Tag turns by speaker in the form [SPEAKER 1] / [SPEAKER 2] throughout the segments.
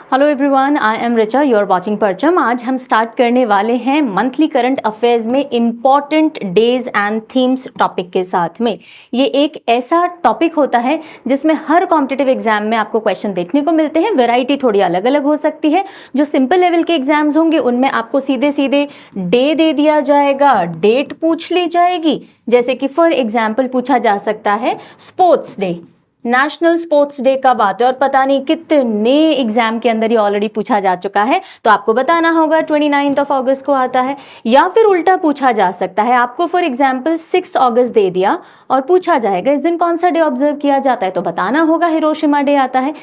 [SPEAKER 1] Hello everyone, I am Richa, you are watching Parcham. आज हम start करने वाले हैं मंथली करंट अफेयर्स में important days and themes topic के साथ में। ये एक ऐसा टॉपिक होता है जिसमें हर कॉम्पिटिटिव एग्जाम में आपको क्वेश्चन देखने को मिलते हैं। वैरायटी थोड़ी अलग अलग हो सकती है। जो सिंपल लेवल के एग्जाम्स होंगे उनमें आपको सीधे सीधे डे दे दिया जाएगा, डेट पूछ ली जाएगी। जैसे कि फॉर एग्जाम्पल पूछा जा सकता है sports day, national sports day कब आता है, और पता नहीं कितने एग्जाम के अंदर ये ऑलरेडी पूछा जा चुका है, तो आपको बताना होगा 29 अगस्त को आता है। या फिर उल्टा पूछा जा सकता है, आपको फॉर एग्जाम्पल 6 अगस्त दे दिया और पूछा जाएगा इस दिन कौन सा डे ऑब्जर्व किया जाता है, तो बताना होगा हिरोशिमा डे आता है।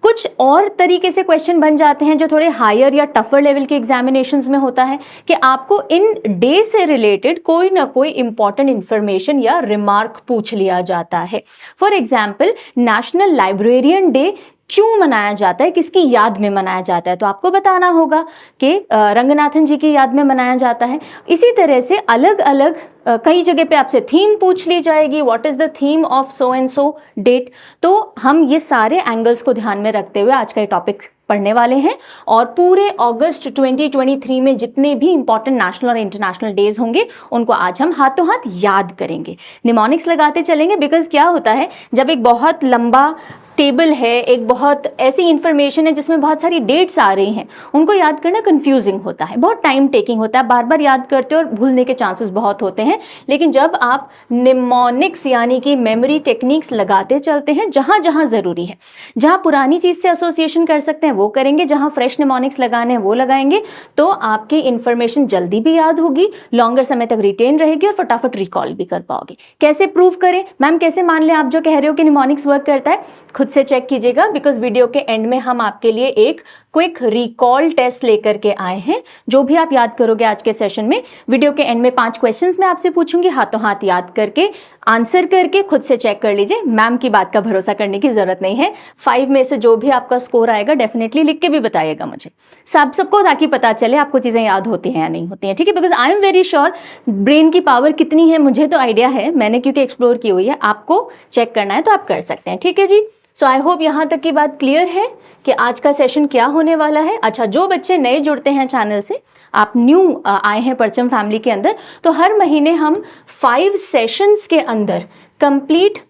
[SPEAKER 1] कुछ और तरीके से क्वेश्चन बन जाते हैं जो थोड़े हायर या टफर लेवल के एग्जामिनेशंस में होता है कि आपको इन डे से रिलेटेड कोई ना कोई इंपॉर्टेंट इंफॉर्मेशन या रिमार्क पूछ लिया जाता है। For example national librarian day क्यों मनाया जाता है, किसकी याद में मनाया जाता है, तो आपको बताना होगा कि रंगनाथन जी की याद में मनाया जाता है। इसी तरह से अलग अलग कई जगह पे आपसे थीम पूछ ली जाएगी, what is the theme of so and so date. तो हम ये सारे एंगल्स को ध्यान में रखते हुए आज का ये टॉपिक पढ़ने वाले हैं और पूरे अगस्त 2023 में जितने भी इंपॉर्टेंट नेशनल और इंटरनेशनल डेज होंगे उनको आज हम हाथों हाथ याद करेंगे, निमोनिक्स लगाते चलेंगे। बिकॉज क्या होता है, जब एक बहुत लंबा टेबल है, एक बहुत ऐसी इंफॉर्मेशन है जिसमें बहुत सारी डेट्स आ रही हैं, उनको याद करना कंफ्यूजिंग होता है, बहुत टाइम टेकिंग होता है, बार बार याद करते हो और भूलने के चांसेस बहुत होते हैं। लेकिन जब आप निमोनिक्स यानी कि मेमोरी टेक्निक्स लगाते चलते हैं, जहां जहां जरूरी है, जहां पुरानी चीज से एसोसिएशन कर सकते हैं वो करेंगे, जहां फ्रेश निमोनिक्स लगाने हैं वो लगाएंगे, तो आपकी इंफॉर्मेशन जल्दी भी याद होगी, लॉन्गर समय तक रिटेन रहेगी और फटाफट रिकॉल भी कर पाओगे। कैसे प्रूव करें मैम, कैसे मान लें आप जो कह रहे हो कि निमोनिक्स वर्क करता है, खुद से चेक कीजिएगा। बिकॉज वीडियो के एंड में हम आपके लिए एक क्विक रिकॉल टेस्ट लेकर के आए हैं। जो भी आप याद करोगे आज के सेशन में, वीडियो के एंड में 5 क्वेश्चंस मैं आपसे पूछूंगी, हाथों हाथ याद करके आंसर करके खुद से चेक कर लीजिए। मैम की बात का भरोसा करने की जरूरत नहीं है। 5 में से जो भी आपका स्कोर आएगा डेफिनेटली लिख के भी बताइएगा मुझे, सबको, ताकि पता चले आपको चीजें याद होती हैं या नहीं होती हैं। ठीक है, because I am very sure brain की पावर कितनी है मुझे तो आइडिया है, मैंने क्योंकि एक्सप्लोर की हुई है। आपको चेक करना है तो आप कर सकते हैं। ठीक है जी, सो आई होप यहाँ तक की बात क्लियर है कि आज का सेशन क्या होने वाला है। अच्छा, जो बच्चे नए जुड़ते हैं चैनल से, आप न्यू आए हैं परचम फैमिली के अंदर, तो हर महीने हम 5 सेशंस के अंदर complete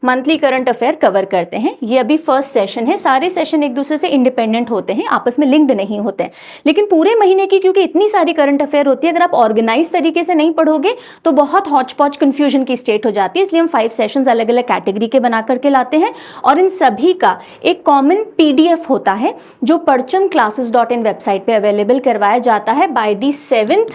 [SPEAKER 1] monthly current affair cover करते हैं। ये अभी फर्स्ट सेशन है। सारे सेशन एक दूसरे से इंडिपेंडेंट होते हैं, आपस में लिंक्ड नहीं होते हैं, लेकिन पूरे महीने की क्योंकि इतनी सारी करंट अफेयर होती है, अगर आप ऑर्गेनाइज तरीके से नहीं पढ़ोगे तो बहुत हॉच पॉच कंफ्यूजन की स्टेट हो जाती है। इसलिए हम 5 सेशंस अलग अलग कैटेगरी के बना करके लाते हैं और इन सभी का एक कॉमन PDF होता है जो parchamclasses.in वेबसाइट पे अवेलेबल करवाया जाता है by the 7th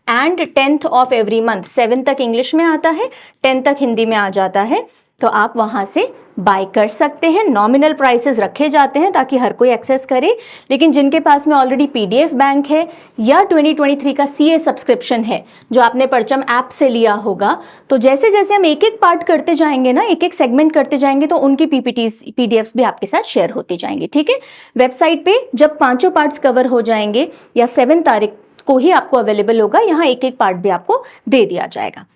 [SPEAKER 1] and 10th of every month. 7 तक इंग्लिश में आता है, 10 तक हिंदी में आ जाता है, तो आप वहां से बाय कर सकते हैं। नॉमिनल प्राइसेस रखे जाते हैं ताकि हर कोई एक्सेस करे, लेकिन जिनके पास में ऑलरेडी PDF बैंक है या 2023 का CA सब्सक्रिप्शन है जो आपने परचम ऐप से लिया होगा, तो जैसे जैसे हम एक एक पार्ट करते जाएंगे ना, एक एक सेगमेंट करते जाएंगे, तो उनकी PPTs PDFs भी आपके साथ शेयर होती जाएंगी। ठीक है, वेबसाइट पे जब 5 पार्ट्स कवर हो जाएंगे या 7 तारीख को ही आपको अवेलेबल होगा, यहाँ एक एक पार्ट भी आपको दे दिया जाएगा।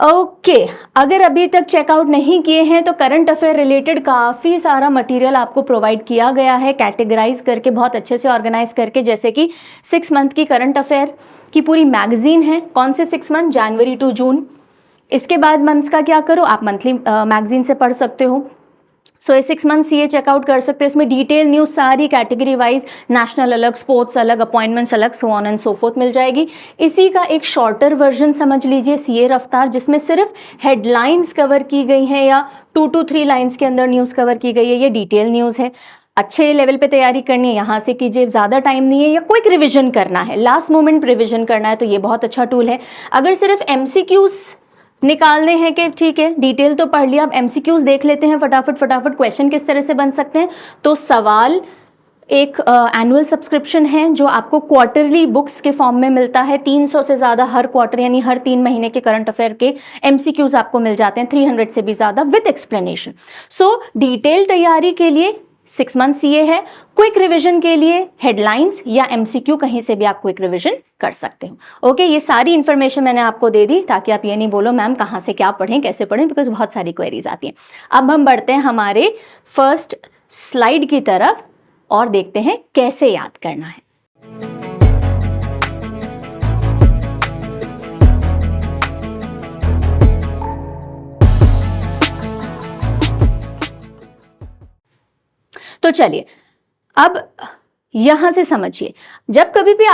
[SPEAKER 1] ओके, अगर अभी तक चेकआउट नहीं किए हैं तो करंट अफेयर रिलेटेड काफ़ी सारा मटेरियल आपको प्रोवाइड किया गया है, कैटेगराइज करके, बहुत अच्छे से ऑर्गेनाइज करके। जैसे कि 6 मंथ की करंट अफेयर की पूरी मैगजीन है। कौन से 6 मंथ? January to June. इसके बाद मंथ्स का क्या करो, आप मंथली मैगजीन से पढ़ सकते हो। सो ये 6 मंथ CA चेकआउट कर सकते हो। इसमें डिटेल न्यूज सारी कैटेगरी वाइज, नेशनल अलग, स्पोर्ट्स अलग, अपॉइंटमेंट्स अलग, so on and so forth मिल जाएगी। इसी का एक शॉर्टर वर्जन समझ लीजिए, CA रफ्तार, जिसमें सिर्फ हेडलाइंस कवर की गई हैं या 2 to 3 लाइन्स के अंदर न्यूज़ कवर की गई है। ये डिटेल न्यूज़ है। अच्छे लेवल पे तैयारी करनी है यहाँ से कीजिए, ज़्यादा टाइम नहीं है, या क्विक रिविजन करना है, लास्ट मोमेंट रिविजन करना है, तो ये बहुत अच्छा टूल है। अगर सिर्फ MCQs निकालने हैं कि ठीक है डिटेल तो पढ़ लिया, अब MCQs देख लेते हैं फटाफट क्वेश्चन किस तरह से बन सकते हैं, तो सवाल एक एनुअल सब्सक्रिप्शन है जो आपको क्वार्टरली बुक्स के फॉर्म में मिलता है। 300 से ज़्यादा हर क्वार्टर यानी हर 3 महीने के करंट अफेयर के MCQs आपको मिल जाते हैं, 300 से भी ज़्यादा विद एक्सप्लेनेशन। सो डिटेल तैयारी के लिए 6 मंथ CA है, क्विक रिवीजन के लिए हेडलाइंस या MCQ कहीं से भी आप क्विक रिवीजन कर सकते हो। ओके, ये सारी इंफॉर्मेशन मैंने आपको दे दी ताकि आप ये नहीं बोलो मैम कहाँ से क्या पढ़ें, कैसे पढ़ें, बिकॉज बहुत सारी क्वेरीज आती हैं। अब हम बढ़ते हैं हमारे फर्स्ट स्लाइड की तरफ, और देखते हैं कैसे याद करना है। तो चलिए अब यहां से समझिए, जब कभी भी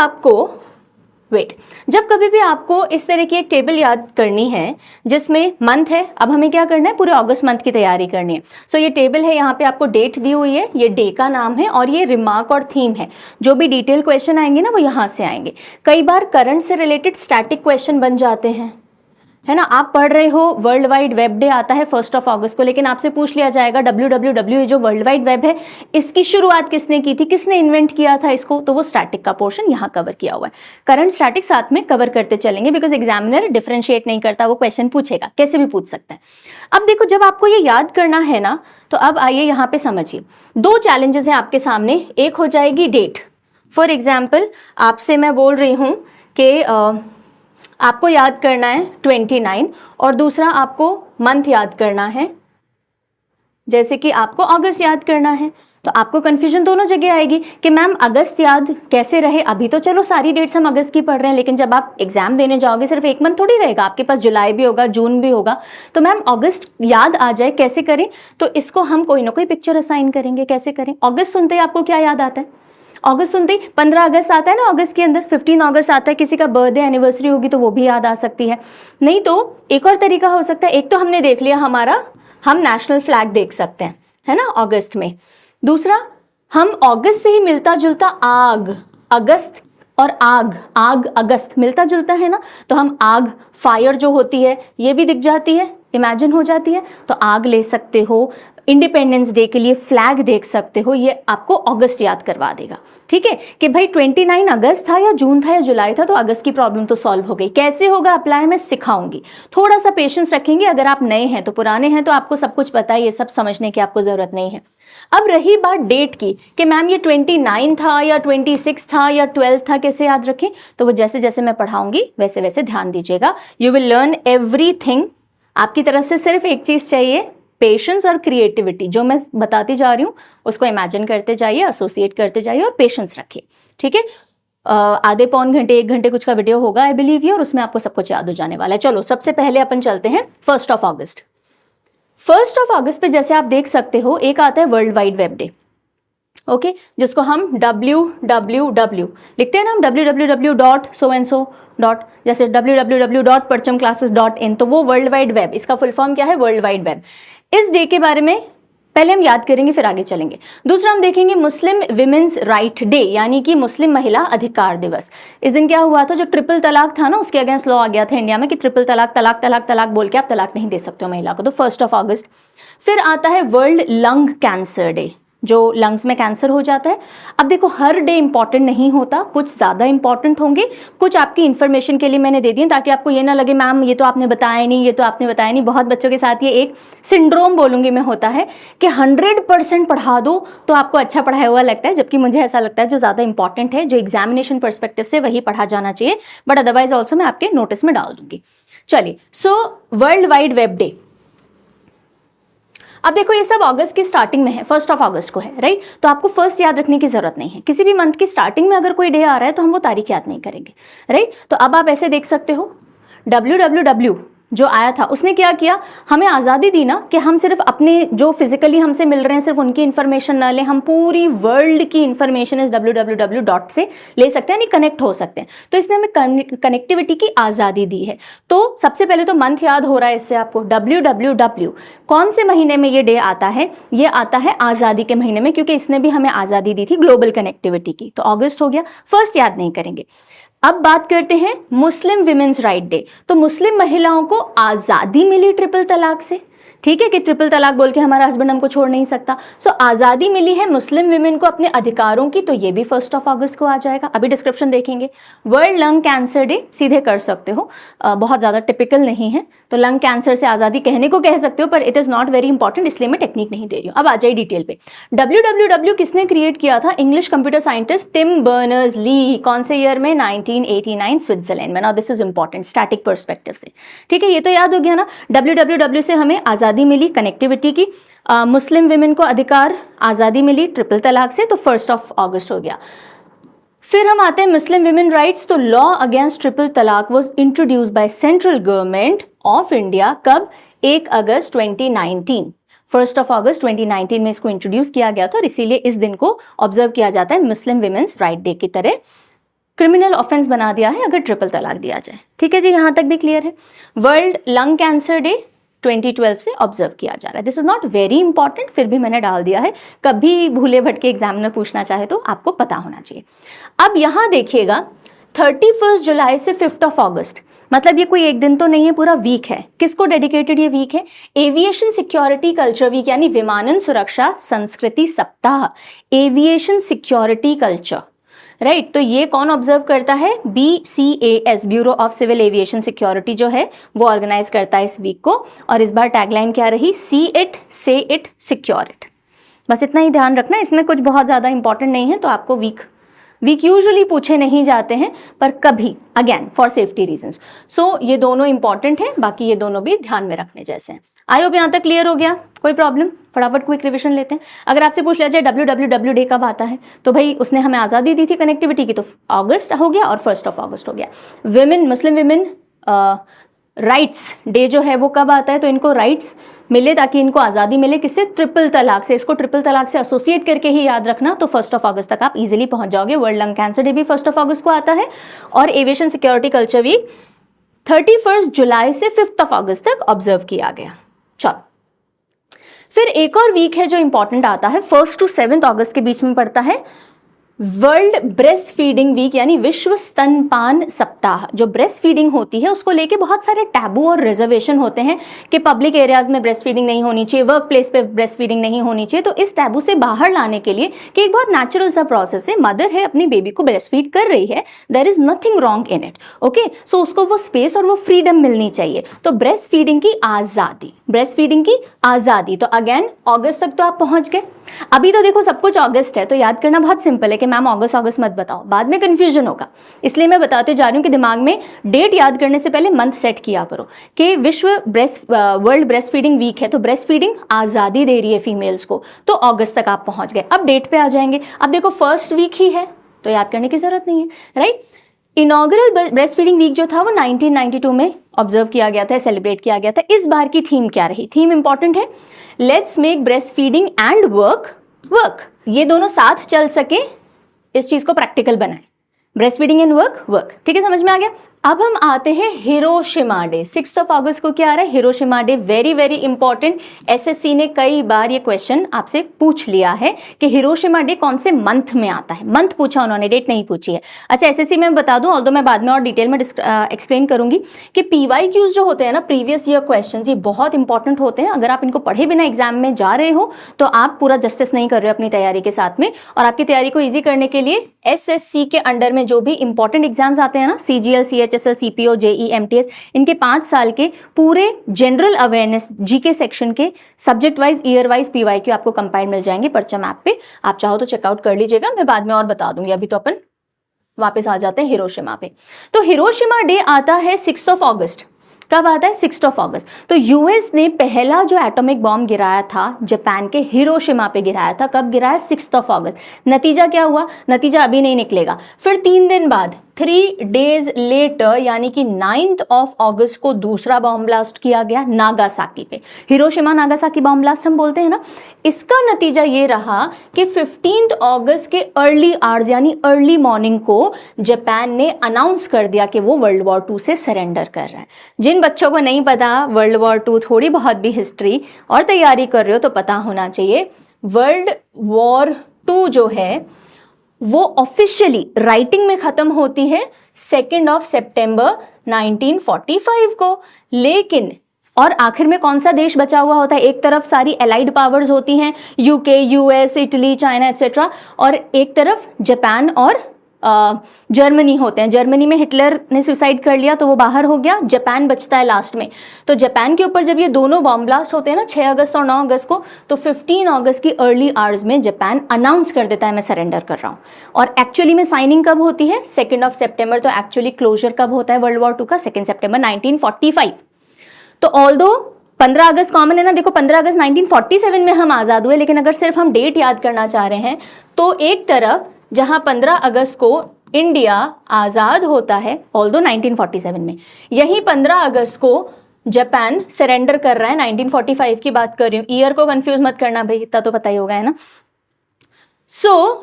[SPEAKER 1] आपको इस तरह की एक टेबल याद करनी है जिसमें मंथ है, अब हमें क्या करना है, पूरे अगस्त मंथ की तैयारी करनी है। सो ये टेबल है, यहाँ पे आपको डेट दी हुई है, ये डे का नाम है और ये रिमार्क और थीम है। जो भी डिटेल क्वेश्चन आएंगे ना वो यहाँ से आएंगे। कई बार करंट से रिलेटेड स्टैटिक क्वेश्चन बन जाते हैं, है ना। आप पढ़ रहे हो वर्ल्ड वाइड वेब डे आता है 1 अगस्त को, लेकिन आपसे पूछ लिया जाएगा www जो वर्ल्ड वाइड वेब है इसकी शुरुआत किसने की थी, किसने इन्वेंट किया था इसको, तो वो स्टैटिक का पोर्शन यहाँ कवर किया हुआ है। करंट स्टैटिक साथ में कवर करते चलेंगे बिकॉज एग्जामिनर डिफरेंशिएट नहीं करता, वो क्वेश्चन पूछेगा, कैसे भी पूछ सकता है। अब देखो जब आपको ये याद करना है ना, तो अब आइए यहाँ पे समझिए, 2 चैलेंजेस हैं आपके सामने। एक हो जाएगी डेट। फॉर एग्जाम्पल आपसे मैं बोल रही हूँ कि आपको याद करना है 29 और दूसरा आपको मंथ याद करना है, जैसे कि आपको अगस्त याद करना है। तो आपको कंफ्यूजन दोनों जगह आएगी कि मैम अगस्त याद कैसे रहे। अभी तो चलो सारी डेट्स हम अगस्त की पढ़ रहे हैं, लेकिन जब आप एग्जाम देने जाओगे सिर्फ एक मंथ थोड़ी रहेगा, आपके पास जुलाई भी होगा, जून भी होगा। तो मैम अगस्त याद आ जाए कैसे करें, तो इसको हम कोई ना कोई पिक्चर असाइन करेंगे। कैसे करें, अगस्त सुनते ही आपको क्या याद आता है, अगस्त सुनते ही 15 अगस्त आता है ना, अगस्त के अंदर 15 अगस्त आता है, किसी का बर्थडे एनिवर्सरी होगी तो वो भी याद आ सकती है। नहीं तो एक और तरीका हो सकता है, एक तो हमने देख लिया हमारा, हम नेशनल फ्लैग देख सकते हैं, है ना, अगस्त में। दूसरा हम अगस्त से ही मिलता जुलता आग, अगस्त और आग अगस्त मिलता जुलता है ना, तो हम आग, फायर जो होती है ये भी दिख जाती है, इमेजिन हो जाती है, तो आग ले सकते हो। इंडिपेंडेंस डे के लिए फ्लैग देख सकते हो, ये आपको अगस्त याद करवा देगा। ठीक है कि भाई 29 अगस्त था या जून था या जुलाई था, तो अगस्त की प्रॉब्लम तो सॉल्व हो गई। कैसे होगा अप्लाई मैं सिखाऊंगी, थोड़ा सा पेशेंस रखेंगे। अगर आप नए हैं तो पुराने हैं तो आपको सब कुछ पता है, ये सब समझने की आपको जरूरत नहीं है। अब रही बात डेट की कि मैम ये 29 था या 26 था या 12 था, कैसे याद रखें, तो वो जैसे जैसे मैं पढ़ाऊंगी वैसे वैसे ध्यान दीजिएगा। You will learn everything. आपकी तरफ से सिर्फ एक चीज चाहिए, पेशेंस और क्रिएटिविटी। जो मैं बताती जा रही हूँ उसको इमेजिन करते जाइए, एसोसिएट करते जाइए और पेशेंस रखिए। ठीक है, आधे पौन घंटे 1 घंटे कुछ का वीडियो होगा आई बिलीव यू, और उसमें आपको सब कुछ याद हो जाने वाला है। चलो सबसे पहले अपन चलते हैं 1 अगस्त। 1 अगस्त पे जैसे आप देख सकते हो एक आता है world wide web day, okay, जिसको हम www लिखते हैं ना, हम www.so-and-so जैसे www.parchamclasses.in, तो वो वर्ल्ड वाइड वेब, इसका फुल फॉर्म क्या है, वर्ल्ड वाइड वेब। इस डे के बारे में पहले हम याद करेंगे फिर आगे चलेंगे। दूसरा हम देखेंगे मुस्लिम विमेन्स राइट डे, यानी कि मुस्लिम महिला अधिकार दिवस। इस दिन क्या हुआ था, जो ट्रिपल तलाक था ना उसके अगेंस्ट लॉ आ गया था इंडिया में कि ट्रिपल तलाक, तलाक तलाक तलाक बोल के आप तलाक नहीं दे सकते हो महिला को, तो 1 अगस्त। फिर आता है वर्ल्ड लंग कैंसर डे, जो लंग्स में कैंसर हो जाता है। अब देखो हर डे इंपॉर्टेंट नहीं होता, कुछ ज्यादा इंपॉर्टेंट होंगे, कुछ आपकी इन्फॉर्मेशन के लिए मैंने दे दिए ताकि आपको ये ना लगे मैम ये तो आपने बताया नहीं, ये तो आपने बताया नहीं। बहुत बच्चों के साथ ये एक सिंड्रोम बोलूंगी मैं होता है कि 100% पढ़ा दो तो आपको अच्छा पढ़ाया हुआ लगता है, जबकि मुझे ऐसा लगता है जो ज्यादा इंपॉर्टेंट है, जो एग्जामिनेशन परस्पेक्टिव से वही पढ़ा जाना चाहिए, बट अदरवाइज ऑल्सो मैं आपके नोटिस में डाल दूंगी। चलिए, so world wide web day. अब देखो ये सब अगस्त की स्टार्टिंग में है, 1 अगस्त को है, राइट। तो आपको फर्स्ट याद रखने की जरूरत नहीं है। किसी भी मंथ की स्टार्टिंग में अगर कोई डे आ रहा है तो हम वो तारीख याद नहीं करेंगे, राइट। तो अब आप ऐसे देख सकते हो, www जो आया था उसने क्या किया, हमें आज़ादी दी ना कि हम सिर्फ अपने जो फिजिकली हमसे मिल रहे हैं सिर्फ उनकी इन्फॉर्मेशन ना लें, हम पूरी वर्ल्ड की इन्फॉर्मेशन इस www से ले सकते हैं, नहीं कनेक्ट हो सकते हैं। तो इसने हमें कनेक्टिविटी की आज़ादी दी है। तो सबसे पहले तो मंथ याद हो रहा है इससे आपको, www कौन से महीने में ये डे आता है, ये आता है आज़ादी के महीने में, क्योंकि इसने भी हमें आज़ादी दी थी ग्लोबल कनेक्टिविटी की। तो अगस्त हो गया, फर्स्ट याद नहीं करेंगे। अब बात करते हैं मुस्लिम विमेन्स राइट डे। तो मुस्लिम महिलाओं को आजादी मिली ट्रिपल तलाक से, ठीक है, कि ट्रिपल तलाक बोल के हमारा हस्बैंड हमको छोड़ नहीं सकता। सो आज़ादी मिली है मुस्लिम विमेन को अपने अधिकारों की, तो ये भी 1 अगस्त को आ जाएगा। अभी डिस्क्रिप्शन देखेंगे। वर्ल्ड लंग कैंसर डे सीधे कर सकते हो, बहुत ज़्यादा टिपिकल नहीं है, तो लंग कैंसर से आज़ादी कहने को कह सकते हो, पर it is not very important, इसलिए मैं टेक्निक नहीं दे रही हूँ। अब आ जाए डिटेल पे। www किसने क्रिएट किया था, English computer scientist Tim Berners Lee. कौन से ईयर में, 1989 स्विट्जरलैंड में। Now this is important static perspective से, ठीक है, ये तो याद हो गया ना। www से हमें आज़ादी आज़ादी मिली कनेक्टिविटी की, मुस्लिम विमेन को अधिकार आज़ादी मिली ट्रिपल तलाक से, तो 1 अगस्त हो गया। फिर हम आते हैं मुस्लिम विमेन राइट्स। तो लॉ अगेंस्ट ट्रिपल तलाक was introduce by central government of India कब? 1 अगस्त 2019, 1 अगस्त 2019 में इसको इंट्रोड्यूस किया गया था और इसीलिए इस दिन को ऑब्जर्व किया जाता है मुस्लिम विमेन्स राइट डे की तरह। क्रिमिनल ऑफेंस बना दिया है अगर ट्रिपल तलाक दिया जाए। ठीक है जी, यहां तक भी क्लियर है। वर्ल्ड लंग कैंसर डे 2012 से ऑब्जर्व किया जा रहा है। This is not very important, फिर भी मैंने डाल दिया है, कभी भूले भटके एग्जामिनर पूछना चाहे तो आपको पता होना चाहिए। अब यहां देखिएगा 31 जुलाई से 5 अगस्त, मतलब ये कोई एक दिन तो नहीं है, पूरा वीक है। किसको डेडिकेटेड ये वीक है? एविएशन सिक्योरिटी कल्चर वीक, यानी विमानन सुरक्षा संस्कृति सप्ताह, एविएशन सिक्योरिटी कल्चर, राइट। तो ये कौन ऑब्जर्व करता है? BCAS, bureau of civil aviation security जो है वो ऑर्गेनाइज करता है इस वीक को। और इस बार टैगलाइन क्या रही? सी इट, से इट, सिक्योर इट। बस इतना ही ध्यान रखना, इसमें कुछ बहुत ज़्यादा इंपॉर्टेंट नहीं है, तो आपको वीक यूजुअली पूछे नहीं जाते हैं, पर कभी अगेन फॉर सेफ्टी रीजंस। सो ये दोनों इंपॉर्टेंट हैं, बाकी ये दोनों भी ध्यान में रखने जैसे हैं। आई होप यहाँ तक क्लियर हो गया, कोई प्रॉब्लम? फटाफट क्विक रिविजन लेते हैं। अगर आपसे पूछ लिया जाए WWW डे कब आता है, तो भाई उसने हमें आज़ादी दी थी कनेक्टिविटी की, तो अगस्त हो गया और 1 अगस्त हो गया। Women, Muslim women rights day जो है वो कब आता है? तो इनको राइट्स मिले ताकि इनको आज़ादी मिले, किससे? ट्रिपल तलाक से। इसको ट्रिपल तलाक से एसोसिएट करके ही याद रखना, तो 1 अगस्त तक आप इजीली पहुंच जाओगे। वर्ल्ड लंग कैंसर डे भी 1 अगस्त को आता है और एविएशन सिक्योरिटी कल्चर वीक 31 जुलाई से 5 अगस्त तक ऑब्जर्व किया गया। चलो, फिर एक और वीक है जो इंपॉर्टेंट आता है, 1 to 7 अगस्त के बीच में पड़ता है वर्ल्ड ब्रेस्ट फीडिंग वीक, यानी विश्व स्तनपान सप्ताह। जो ब्रेस्ट फीडिंग होती है उसको लेके बहुत सारे टैबू और रिजर्वेशन होते हैं कि पब्लिक एरियाज में ब्रेस्ट फीडिंग नहीं होनी चाहिए, वर्क प्लेस पे ब्रेस्ट फीडिंग नहीं होनी चाहिए। तो इस टैबू से बाहर लाने के लिए, कि एक बहुत नेचुरल सा प्रोसेस है, मदर है अपनी बेबी को ब्रेस्ट फीड कर रही है, there is nothing wrong in it, okay. So उसको वो स्पेस और वो फ्रीडम मिलनी चाहिए। तो ब्रेस्ट फीडिंग की आज़ादी, ब्रेस्ट फीडिंग की आज़ादी, तो अगेन अगस्त तक तो आप पहुंच गए। अभी तो देखो सब कुछ अगस्त है, तो याद करना बहुत सिंपल है कि मैम अगस्त मत बताओ, बाद में कंफ्यूजन होगा, इसलिए मैं बताते जा रही हूँ कि दिमाग में डेट याद करने से पहले मंथ सेट किया करो कि वर्ल्ड ब्रेस्ट फीडिंग वीक है, तो ब्रेस्ट फीडिंग आज़ादी दे रही है फीमेल्स को, तो अगस्त तक आप पहुंच गए। अब डेट पे आ जाएंगे। अब देखो फर्स्ट वीक ही है तो याद करने की जरूरत नहीं है, right. Inaugural breast feeding week जो था वो 1992 में ऑब्जर्व किया गया था, सेलिब्रेट किया गया था। इस बार की थीम क्या रही? थीम इंपॉर्टेंट है, let's make breast feeding and work, ये दोनों साथ चल सके, इस चीज को प्रैक्टिकल बनाएं। ब्रेस्ट फीडिंग एंड वर्क, ठीक है, समझ में आ गया। अब हम आते हैं हिरोशिमा डे। 6 अगस्त को क्या आ रहा है? Hiroshima day, very very important. SSC ने कई बार ये क्वेश्चन आपसे पूछ लिया है कि हिरोशिमा डे कौन से मंथ में आता है। मंथ पूछा उन्होंने, डेट नहीं पूछी है। अच्छा, एसएससी में बता दूं, ऑल्दो मैं बाद में और डिटेल में एक्सप्लेन करूंगी कि PYQs जो होते हैं ना, प्रीवियस ईयर क्वेश्चन, ये बहुत इंपॉर्टेंट होते हैं। अगर आप इनको पढ़े बिना एग्जाम में जा रहे हो तो आप पूरा जस्टिस नहीं कर रहे हो अपनी तैयारी के साथ में। और आपकी तैयारी को ईजी करने के लिए एसएससी के अंडर में जो भी इंपॉर्टेंट एग्जाम्स आते हैं ना, CGL, CHSL, CPO, JEE, MTS, इनके 5 साल के पूरे जनरल अवेयरनेस GK सेक्शन के subject wise, year wise PYQ आपको कंपाइल्ड मिल जाएंगे परचम ऐप पे। आप चाहो तो चेकआउट कर लीजिएगा, मैं बाद में और बता दूंगी। अभी तो अपन वापस आ जाते हैं हिरोशिमा पे। तो हिरोशिमा डे आता है 6 अगस्त। कब आता है? 6 अगस्त। तो यूएस ने पहला जो एटॉमिक बॉम्ब गिराया था जापान के हिरोशिमा पे गिराया था। कब गिराया? 6 अगस्त। नतीजा क्या हुआ? नतीजा अभी नहीं निकलेगा, फिर 3 दिन बाद 3 days लेटर यानी कि 9 अगस्त को दूसरा बॉम्ब ब्लास्ट किया गया नागासाकी पे। हिरोशिमा नागासाकी बॉम्ब ब्लास्ट हम बोलते हैं ना। इसका नतीजा ये रहा कि 15 अगस्त के अर्ली आवर्स यानी अर्ली मॉर्निंग को जापान ने अनाउंस कर दिया कि वो वर्ल्ड वॉर 2 से सरेंडर कर रहा है। जिन बच्चों को नहीं पता वर्ल्ड वॉर 2, थोड़ी बहुत भी हिस्ट्री और तैयारी कर रहे हो तो पता होना चाहिए, वर्ल्ड वॉर 2 जो है वो ऑफिशियली राइटिंग में खत्म होती है 2 सितंबर 1945 को। लेकिन और आखिर में कौन सा देश बचा हुआ होता है? एक तरफ सारी एलाइड पावर्स होती हैं, UK, US, Italy, China etcetera, और एक तरफ जापान और जर्मनी होते हैं। जर्मनी में हिटलर ने सुसाइड कर लिया तो वो बाहर हो गया, जापान बचता है लास्ट में। तो जापान के ऊपर जब ये दोनों बॉम्ब ब्लास्ट होते हैं ना 6 अगस्त और 9 अगस्त को, तो 15 अगस्त की अर्ली आवर्स में जापान अनाउंस कर देता है मैं सरेंडर कर रहा हूँ। और एक्चुअली में साइनिंग कब होती है? 2 सितंबर। तो एक्चुअली क्लोजर कब होता है वर्ल्ड वॉर 2 का? 2 सितंबर 1945। तो ऑल्दो 15 अगस्त कॉमन है ना, देखो 15 अगस्त 1947 में हम आज़ाद हुए, लेकिन अगर सिर्फ हम डेट याद करना चाह रहे हैं तो एक तरफ जहां 15 अगस्त को इंडिया आज़ाद होता है, ऑल्दो 1947 में, यही 15 अगस्त को जापान सरेंडर कर रहा है, 1945 की बात कर रही हूँ, ईयर को कंफ्यूज मत करना भाई, इतना तो पता ही होगा, है ना।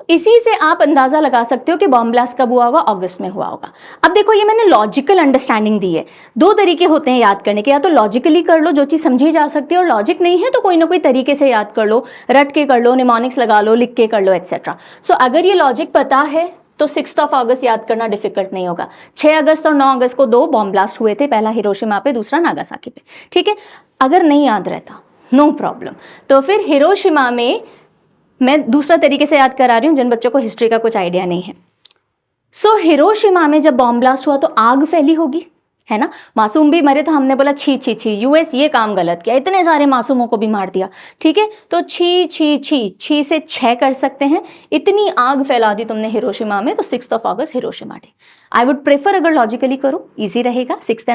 [SPEAKER 1] इसी से आप अंदाजा लगा सकते हो कि बॉम्ब ब्लास्ट कब हुआ होगा, अगस्त में हुआ होगा। अब देखो ये मैंने लॉजिकल अंडरस्टैंडिंग दी है, दो तरीके होते हैं याद करने के, या तो लॉजिकली कर लो जो चीज समझी जा सकती है, और लॉजिक नहीं है तो कोई ना कोई तरीके से याद कर लो, रट के कर लो, निमोनिक्स लगा लो, लिख के कर लो, एक्सेट्रा। अगर ये लॉजिक पता है तो 6 अगस्त याद करना डिफिकल्ट नहीं होगा। 6 अगस्त और 9 अगस्त को 2 बॉम्ब ब्लास्ट हुए थे, पहला हिरोशिमा पे, दूसरा नागासाकी पे, ठीक है। अगर नहीं याद रहता नो प्रॉब्लम, तो फिर हिरोशिमा में मैं दूसरा तरीके से याद करा रही हूं जिन बच्चों को हिस्ट्री का कुछ आइडिया नहीं है। हिरोशिमा में जब बॉम्ब ब्लास्ट हुआ तो आग फैली होगी, है ना, मासूम भी मरे, तो हमने बोला छी छी छी, यूएस ये काम गलत किया, इतने सारे मासूमों को भी मार दिया, ठीक है। तो छी छी छी, छी से 6 कर सकते हैं, इतनी आग फैला दी तुमने हिरोशिमा में, तो 6 अगस्त Hiroshima day. I would prefer अगर लॉजिकली करो, इजी रहेगा, 6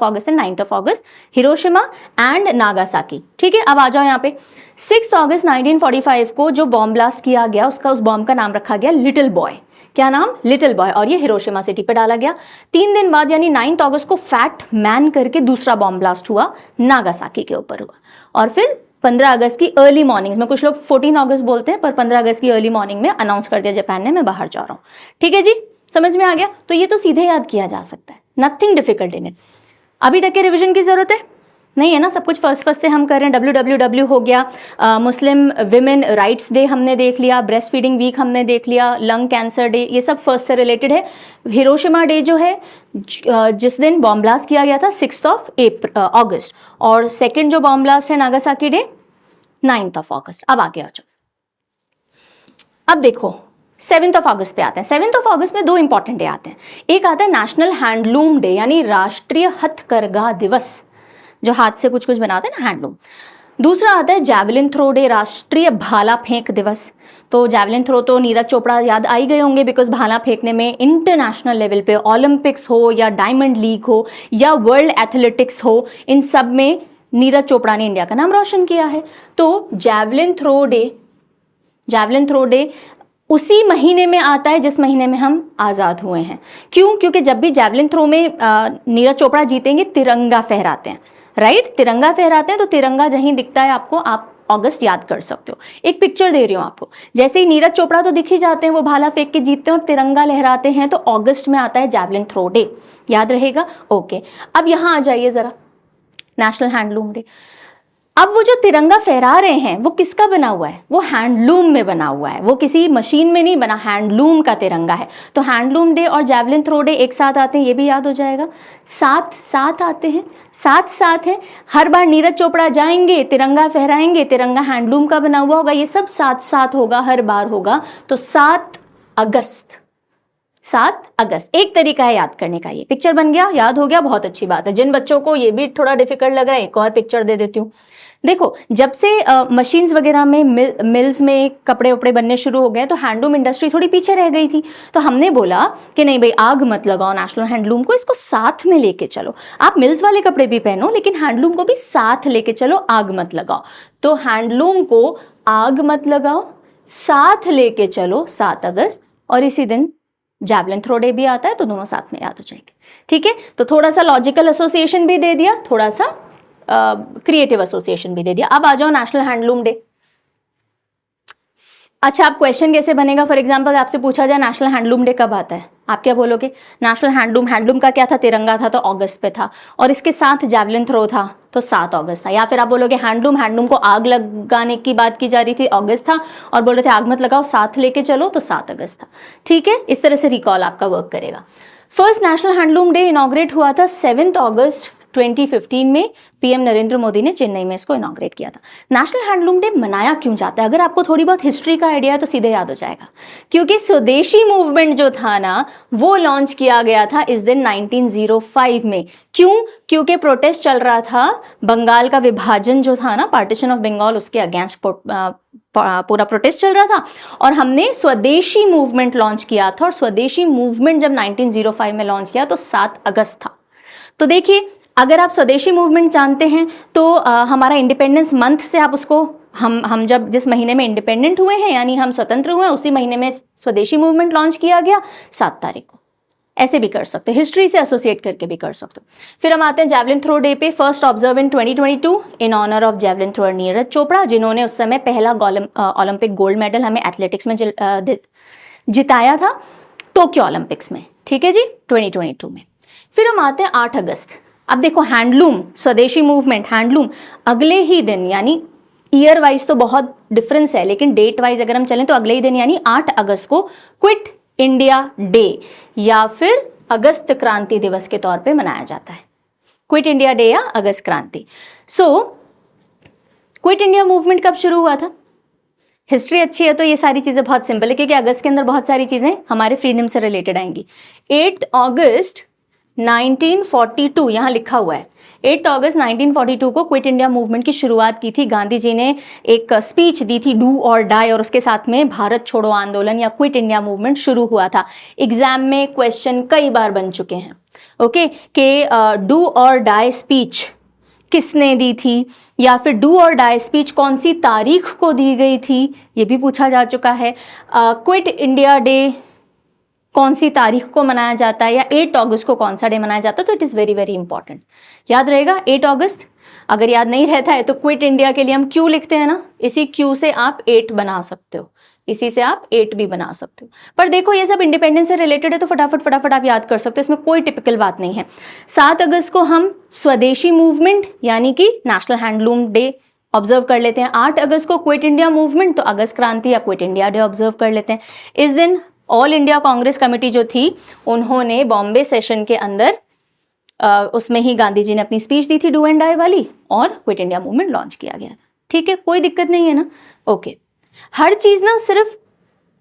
[SPEAKER 1] अगस्त एंड 9 अगस्त हिरोशिमा एंड नागासाकी, ठीक है। अब आ जाओ यहाँ पे, 6 अगस्त 1945 को जो बॉम्ब ब्लास्ट किया गया, उस बॉम्ब का नाम रखा गया लिटिल बॉय। क्या नाम? लिटिल बॉय, और ये हिरोशिमा सिटी पे डाला गया। 3 दिन बाद यानी 9 अगस्त को फैट मैन करके दूसरा बॉम्ब ब्लास्ट हुआ, नागासाकी के ऊपर हुआ। और फिर 15 अगस्त की अर्ली मॉर्निंग में, कुछ लोग 14 अगस्त बोलते हैं, पर 15 अगस्त की अर्ली मॉर्निंग में अनाउंस कर दिया जापान ने, मैं बाहर जा रहा हूँ, ठीक है जी, समझ में आ गया। तो ये तो सीधे याद किया जा सकता है, नथिंग डिफिकल्ट इन इट। अभी तक के रिविजन की जरूरत है नहीं है ना, सब कुछ फर्स्ट से हम कर रहे हैं। WWW हो गया, मुस्लिम विमेन राइट्स डे हमने देख लिया, ब्रेस्ट फीडिंग वीक हमने देख लिया, लंग कैंसर डे, ये सब फर्स्ट से रिलेटेड है। हिरोशिमा डे जो है जिस दिन बॉम्ब ब्लास्ट किया गया था 6 अगस्त, और सेकेंड जो बॉम्ब ब्लास्ट है नागासाकी डे 9 अगस्त। अब आगे आ जाओ, अब देखो 7 अगस्त पे आते हैं। 7 अगस्त में 2 इंपॉर्टेंट डे आते हैं, एक आता है नेशनल हैंडलूम डे, यानी राष्ट्रीय हथकरघा दिवस, जो हाथ से कुछ कुछ बनाते हैं ना, हैंडलूम। दूसरा आता है जैवलिन थ्रो डे, राष्ट्रीय भाला फेंक दिवस। तो जैवलिन थ्रो तो नीरज चोपड़ा याद आई गए होंगे, बिकॉज भाला फेंकने में इंटरनेशनल लेवल पे, ओलंपिक्स हो या डायमंड लीग हो या वर्ल्ड एथलेटिक्स हो, इन सब में नीरज चोपड़ा ने इंडिया का नाम रोशन किया है। तो जैवलिन थ्रो डे उसी महीने में आता है जिस महीने में हम आज़ाद हुए हैं। क्यों? क्योंकि जब भी जैवलिन थ्रो में नीरज चोपड़ा जीतेंगे, तिरंगा फहराते हैं, राइट, तिरंगा फहराते हैं। तो तिरंगा जहीं दिखता है आपको, आप अगस्त याद कर सकते हो। एक पिक्चर दे रही हूँ आपको, जैसे ही नीरज चोपड़ा तो दिख ही जाते हैं, वो भाला फेंक के जीतते हैं और तिरंगा लहराते हैं, तो अगस्त में आता है जैवलिन थ्रो डे, याद रहेगा, ओके। अब यहाँ आ जाइए जरा, नेशनल हैंडलूम डे। अब वो जो तिरंगा फहरा रहे हैं वो किसका बना हुआ है? वो हैंडलूम में बना हुआ है, वो किसी मशीन में नहीं बना, हैंडलूम का तिरंगा है। तो हैंडलूम डे और जैवलिन थ्रो डे एक साथ आते हैं, ये भी याद हो जाएगा, साथ आते हैं, साथ है। हर बार नीरज चोपड़ा जाएंगे, तिरंगा फहराएंगे, तिरंगा हैंडलूम का बना हुआ होगा, ये सब साथ होगा, हर बार होगा। तो 7 अगस्त एक तरीका है याद करने का। ये पिक्चर बन गया, याद हो गया, बहुत अच्छी बात है। जिन बच्चों को ये भी थोड़ा डिफिकल्ट लग रहा है, एक और पिक्चर दे देती हूँ। देखो, जब से मशीन्स वगैरह में मिल्स में कपड़े उपड़े बनने शुरू हो गए, तो हैंडलूम इंडस्ट्री थोड़ी पीछे रह गई थी। तो हमने बोला कि नहीं भाई, आग मत लगाओ नेशनल हैंडलूम को, इसको साथ में लेके चलो। आप मिल्स वाले कपड़े भी पहनो, लेकिन हैंडलूम को भी साथ लेके चलो, आग मत लगाओ। तो हैंडलूम को आग मत लगाओ, साथ लेके चलो, 7 अगस्त। और इसी दिन जैवलिन थ्रो डे भी आता है, तो दोनों साथ में याद हो जाएंगे, ठीक है। तो थोड़ा सा लॉजिकल एसोसिएशन भी दे दिया, थोड़ा सा क्रिएटिव एसोसिएशन भी दे दिया। अब आ जाओ नेशनल हैंडलूम डे। अच्छा, आप क्वेश्चन कैसे बनेगा? फॉर एग्जांपल आपसे पूछा जाए नेशनल हैंडलूम डे कब आता है, आप क्या बोलोगे? नेशनल हैंडलूम का क्या था? तिरंगा था, तो अगस्त पे था, और इसके साथ जैवलिन थ्रो था, तो 7 अगस्त था। या फिर आप बोलोगे हैंडलूम को आग लगाने की बात की जा रही थी, अगस्त था, और बोल रहे थे आग मत लगाओ, साथ लेके चलो, तो 7 अगस्त था, ठीक है। इस तरह से रिकॉल आपका वर्क करेगा। First national handloom day inaugurate हुआ था 7 अगस्त 2015 में, पीएम नरेंद्र मोदी ने चेन्नई में इसको इनॉग्रेट किया था। नेशनल हैंडलूम डे मनाया क्यों जाता है? अगर आपको थोड़ी बहुत हिस्ट्री का आइडिया है तो सीधे याद हो जाएगा, क्योंकि स्वदेशी मूवमेंट जो था ना, वो लॉन्च किया गया था इस दिन 1905 में। क्यों? क्योंकि प्रोटेस्ट चल रहा था, बंगाल का विभाजन जो था ना, पार्टीशन ऑफ बंगाल, उसके अगेंस्ट पूरा प्रोटेस्ट चल रहा था, और हमने स्वदेशी मूवमेंट लॉन्च किया था। और स्वदेशी मूवमेंट जब 1905 में लॉन्च किया तो 7 अगस्त था। तो देखिए, अगर आप स्वदेशी मूवमेंट जानते हैं तो हमारा इंडिपेंडेंस मंथ से आप उसको हम जब जिस महीने में इंडिपेंडेंट हुए हैं यानी हम स्वतंत्र हुए उसी महीने में स्वदेशी मूवमेंट लॉन्च किया गया 7 तारीख को। ऐसे भी कर सकते हो, हिस्ट्री से एसोसिएट करके भी कर सकते हो। फिर हम आते हैं जैवलिन थ्रो डे पे, first observe in 2022 in honour of javelin thrower Neeraj Chopra, जिन्होंने उस समय पहला ओलंपिक गोल्ड मेडल हमें एथलेटिक्स में जिताया था टोक्यो ओलंपिक्स में, ठीक है जी, 2022 में। फिर हम आते हैं 8 अगस्त। अब देखो हैंडलूम, स्वदेशी मूवमेंट, हैंडलूम, अगले ही दिन यानी ईयर वाइज तो बहुत डिफरेंस है लेकिन डेट वाइज अगर हम चलें तो अगले ही दिन यानी 8 अगस्त को क्विट इंडिया डे या फिर अगस्त क्रांति दिवस के तौर पे मनाया जाता है। क्विट इंडिया डे या अगस्त क्रांति। सो क्विट इंडिया मूवमेंट कब शुरू हुआ था? हिस्ट्री अच्छी है तो ये सारी चीजें बहुत सिंपल है क्योंकि अगस्त के अंदर बहुत सारी चीजें हमारे फ्रीडम से रिलेटेड आएंगी। 8 अगस्त 1942 यहां लिखा हुआ है। 8 अगस्त 1942 को क्विट इंडिया मूवमेंट की शुरुआत की थी। गांधी जी ने एक स्पीच दी थी डू और डाई और उसके साथ में भारत छोड़ो आंदोलन या क्विट इंडिया मूवमेंट शुरू हुआ था। एग्जाम में क्वेश्चन कई बार बन चुके हैं ओके कि डू और डाई स्पीच किसने दी थी या फिर डू और डाई स्पीच कौन सी तारीख को दी गई थी, ये भी पूछा जा चुका है। क्विट इंडिया डे कौन सी तारीख को मनाया जाता है या 8 अगस्त को कौन सा डे मनाया जाता है, तो it is very very important. याद रहेगा 8 अगस्त। अगर याद नहीं रहता है तो क्विट इंडिया के लिए हम क्यू लिखते हैं ना, इसी क्यू से आप 8 बना सकते हो, इसी से आप 8 भी बना सकते हो। पर देखो ये सब इंडिपेंडेंस से रिलेटेड है तो फटाफट आप याद कर सकते हो, इसमें कोई टिपिकल बात नहीं है। 7 अगस्त को हम स्वदेशी मूवमेंट यानी कि नेशनल हैंडलूम डे ऑब्जर्व कर लेते हैं। 8 अगस्त को क्विट इंडिया मूवमेंट तो अगस्त क्रांति या क्विट इंडिया डे ऑब्जर्व कर लेते हैं। इस दिन ऑल इंडिया कांग्रेस कमेटी जो थी उन्होंने बॉम्बे सेशन के अंदर उसमें ही गांधी जी ने अपनी स्पीच दी थी डू एंड डाई वाली और क्विट इंडिया मूवमेंट लॉन्च किया गया था। ठीक है, कोई दिक्कत नहीं है ना। ओके, हर चीज ना सिर्फ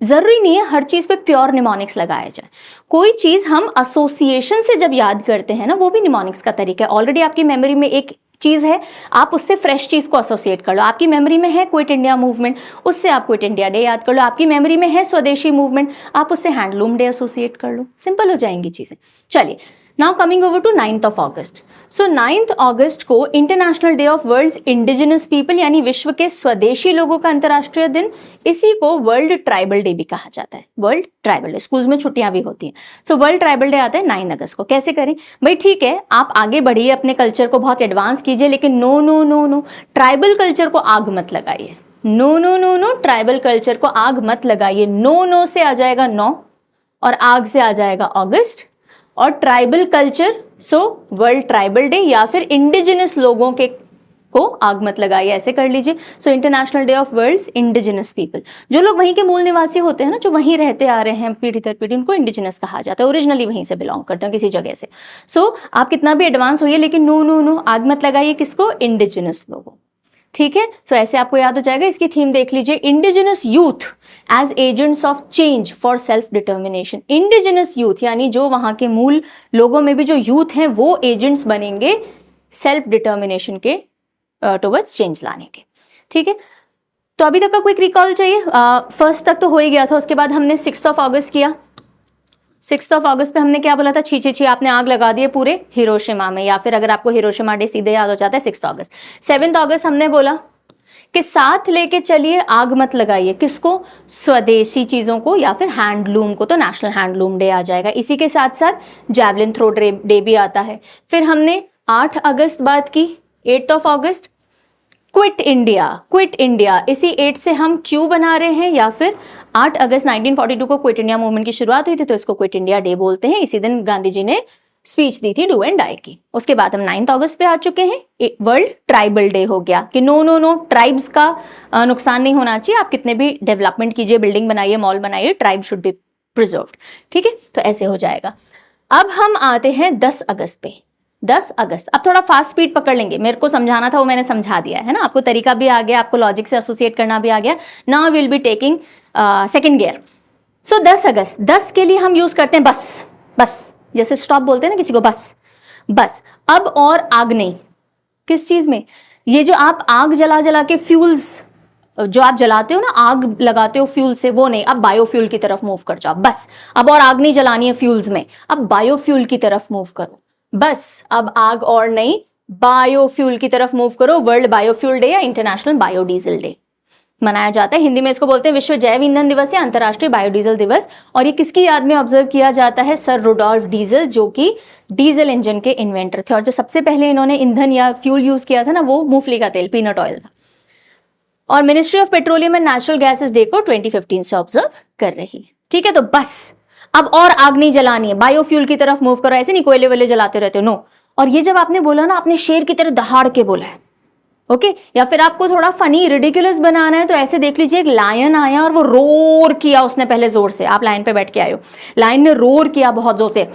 [SPEAKER 1] जरूरी नहीं है हर चीज पे प्योर निमोनिक्स लगाया जाए। कोई चीज हम एसोसिएशन से जब याद करते हैं ना वो भी निमोनिक्स का तरीका है। ऑलरेडी आपकी मेमोरी में एक चीज है, आप उससे फ्रेश चीज को एसोसिएट कर लो। आपकी मेमोरी में है क्विट इंडिया मूवमेंट, उससे आप क्विट इंडिया डे याद कर लो। आपकी मेमोरी में है स्वदेशी मूवमेंट, आप उससे हैंडलूम डे एसोसिएट कर लो। सिंपल हो जाएंगी चीजें। चलिए, now coming over to 9th of August। So 9th अगस्त को international day of world's indigenous people यानी विश्व के स्वदेशी लोगों का अंतर्राष्ट्रीय दिन, इसी को वर्ल्ड ट्राइबल डे भी कहा जाता है। वर्ल्ड ट्राइबल डे, स्कूल्स में छुट्टियां भी होती हैं। सो वर्ल्ड ट्राइबल डे आता है 9 अगस्त को। कैसे करें भाई? ठीक है, आप आगे बढ़िए, अपने कल्चर को बहुत एडवांस कीजिए, लेकिन no no no no, tribal culture को आग मत लगाइए। No no no no, tribal culture को आग मत लगाइए। नो नो से आ जाएगा 9 और आग से आ जाएगा अगस्त और tribal culture, so world tribal day या फिर इंडिजिनस लोगों के को आग मत लगाइए, ऐसे कर लीजिए। So international day of world's indigenous people, जो लोग वहीं के मूल निवासी होते हैं ना, जो वहीं रहते आ रहे हैं पीढ़ी दर पीढ़ी, उनको इंडिजिनस कहा जाता है। ओरिजिनली वहीं से बिलोंग करते हैं किसी जगह से। सो आप कितना भी एडवांस होइए लेकिन नो नो नो, आग मत लगाइए किसको? इंडिजिनस लोगों। ठीक है, सो ऐसे आपको याद हो जाएगा। इसकी थीम देख लीजिए, indigenous youth as agents of change for self determination. Indigenous youth यानी जो वहां के मूल लोगों में भी जो यूथ हैं वो एजेंट्स बनेंगे सेल्फ डिटर्मिनेशन के टुवर्ड्स चेंज लाने के। ठीक है, तो अभी तक का क्विक रिकॉल चाहिए। फर्स्ट तक तो हो ही गया था, उसके बाद हमने 6th of August किया। 6th of August पे हमने क्या बोला था? छी छी छी, आपने आग लगा दिए पूरे हिरोशिमा में, या फिर अगर आपको हिरोशिमा डे सीधे याद हो जाता है 6th अगस्त। 7th अगस्त हमने बोला कि साथ लेके चलिए, आग मत लगाइए। किसको? स्वदेशी चीजों को या फिर हैंडलूम को, तो नेशनल हैंडलूम डे आ जाएगा। इसी के साथ साथ जैवलिन थ्रो डे भी आता है। फिर हमने 8 अगस्त बात की। 8th of August quit India, quit India, इसी 8 से हम क्यों बना रहे हैं, या फिर 8 अगस्त 1942 को क्विट इंडिया मूवमेंट की शुरुआत हुई थी तो इसको क्विट इंडिया डे बोलते हैं। इसी दिन गांधी जी ने स्पीच दी थी डू एंड डाई की। उसके बाद हम 9th अगस्त पे आ चुके हैं। वर्ल्ड ट्राइबल डे हो गया कि नो नो नो, ट्राइब्स का नुकसान नहीं होना चाहिए। आप कितने भी डेवलपमेंट कीजिए, बिल्डिंग बनाइए, मॉल बनाइए, ट्राइब शुड बी प्रिजर्व्ड। ठीक है, तो ऐसे हो जाएगा। अब हम आते हैं 10 अगस्त पे। 10 अगस्त, अब थोड़ा फास्ट स्पीड पकड़ लेंगे। मेरे को समझाना था वो मैंने समझा दिया है ना, आपको तरीका भी आ गया, आपको लॉजिक से एसोसिएट करना भी आ गया। Now will be taking second gear. So 10 अगस्त, 10 के लिए हम यूज करते हैं बस। बस जैसे स्टॉप बोलते हैं ना किसी को, बस बस। अब और आग नहीं। किस चीज में? ये जो आप आग जला जला के फ्यूल्स जो आप जलाते हो ना, आग लगाते हो फ्यूल से, वो नहीं। अब बायोफ्यूल की तरफ मूव कर जाओ। बस अब और आग नहीं जलानी है फ्यूल्स में, अब बायोफ्यूल की तरफ मूव करो। बस अब आग और नहीं, बायोफ्यूल की तरफ मूव करो। वर्ल्ड बायोफ्यूल डे या इंटरनेशनल बायोडीजल डे मनाया जाता है। हिंदी में इसको बोलते हैं विश्व जैव ईंधन दिवस या अंतर्राष्ट्रीय बायोडीजल दिवस। और ये किसकी याद में ऑब्जर्व किया जाता है? सर रुडोल्फ डीजल, जो कि डीजल इंजन के इन्वेंटर थे। और जो सबसे पहले इन्होंने ईंधन या फ्यूल यूज किया था ना, वो मूंगफली का तेल, पीनट ऑयल था। और ministry of petroleum and natural gases day को 2015 से ऑब्जर्व कर रही है। ठीक है, तो बस अब और आग नहीं जलानी है, बायोफ्यूल की तरफ मूव करो। ऐसे नहीं कोयले वेले जलाते रहते हो, नो। और ये जब आपने बोला ना, आपने शेर की तरह दहाड़ के बोला है, ओके। या फिर आपको थोड़ा फनी रिडिकुलस बनाना है तो ऐसे देख लीजिए, एक लायन आया और वो रोर किया उसने पहले जोर से। आप लाइन पे बैठ के आए हो, लायन ने रोर किया बहुत जोर से,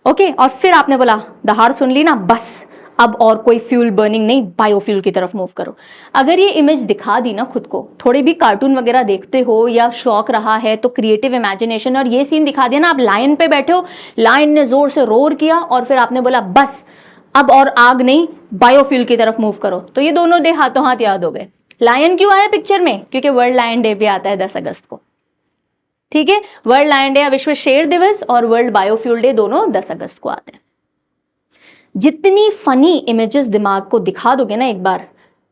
[SPEAKER 1] ओके। और फिर आपने बोला, दहाड़ सुन ली ना, बस अब और कोई फ्यूल बर्निंग नहीं, बायोफ्यूल की तरफ मूव करो। अगर ये इमेज दिखा दी ना खुद को, थोड़े भी कार्टून वगैरह देखते हो या शौक रहा है तो क्रिएटिव इमेजिनेशन, और ये सीन दिखा दिया ना, आप लायन पे बैठे हो, लायन ने जोर से रोर किया और फिर आपने बोला बस अब और आग नहीं, बायोफ्यूल की तरफ मूव करो, तो ये दोनों डे हाथों हाथ याद हो गए। लायन क्यों आया पिक्चर में? क्योंकि वर्ल्ड लायन डे भी आता है 10 अगस्त को। ठीक है, वर्ल्ड लायन डे या विश्व शेर दिवस और वर्ल्ड बायोफ्यूल डे दोनों 10 अगस्त को आते हैं। जितनी फनी इमेजेस दिमाग को दिखा दोगे ना एक बार,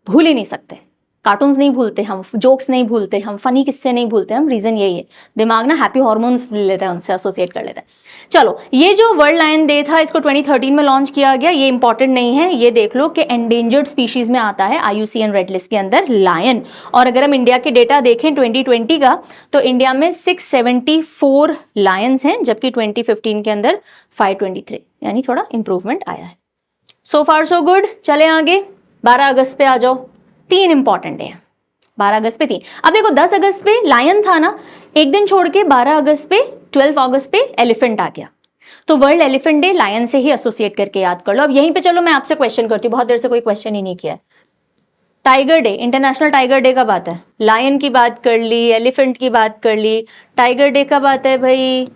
[SPEAKER 1] भूल ही नहीं सकते। कार्टून्स नहीं भूलते हम, जोक्स नहीं भूलते हम, फनी किस्से नहीं भूलते हम। रीजन यही है, दिमाग ना हैप्पी हॉर्मोन्स ले लेता है, उनसे एसोसिएट कर लेता है। चलो, ये जो वर्ल्ड लायन डे था, इसको 2013 में लॉन्च किया गया। ये इंपॉर्टेंट नहीं है, ये देख लो कि एंडेंजर्ड स्पीशीज में आता है IUCN रेड लिस्ट के अंदर लायन। और अगर हम इंडिया के डेटा देखें 2020 का, तो इंडिया में 674 लायंस हैं, जबकि 2015 के अंदर 523, यानी थोड़ा इंप्रूवमेंट आया है। सो फार सो गुड। चले आगे, 12 अगस्त पे आ जाओ। 3 इंपॉर्टेंट डे हैं 12 अगस्त पे 3। अब देखो 10 अगस्त पे लायन था ना, एक दिन छोड़ के 12 अगस्त पे 12 अगस्त पे एलिफेंट आ गया, तो वर्ल्ड एलिफेंट डे लायन से ही एसोसिएट करके याद कर लो। अब यहीं पे चलो मैं आपसे क्वेश्चन करती हूँ, बहुत देर से कोई क्वेश्चन ही नहीं किया है। Tiger day, international tiger day कब आता है? लायन की बात कर ली, एलिफेंट की बात कर ली, टाइगर डे कब आता है भाई?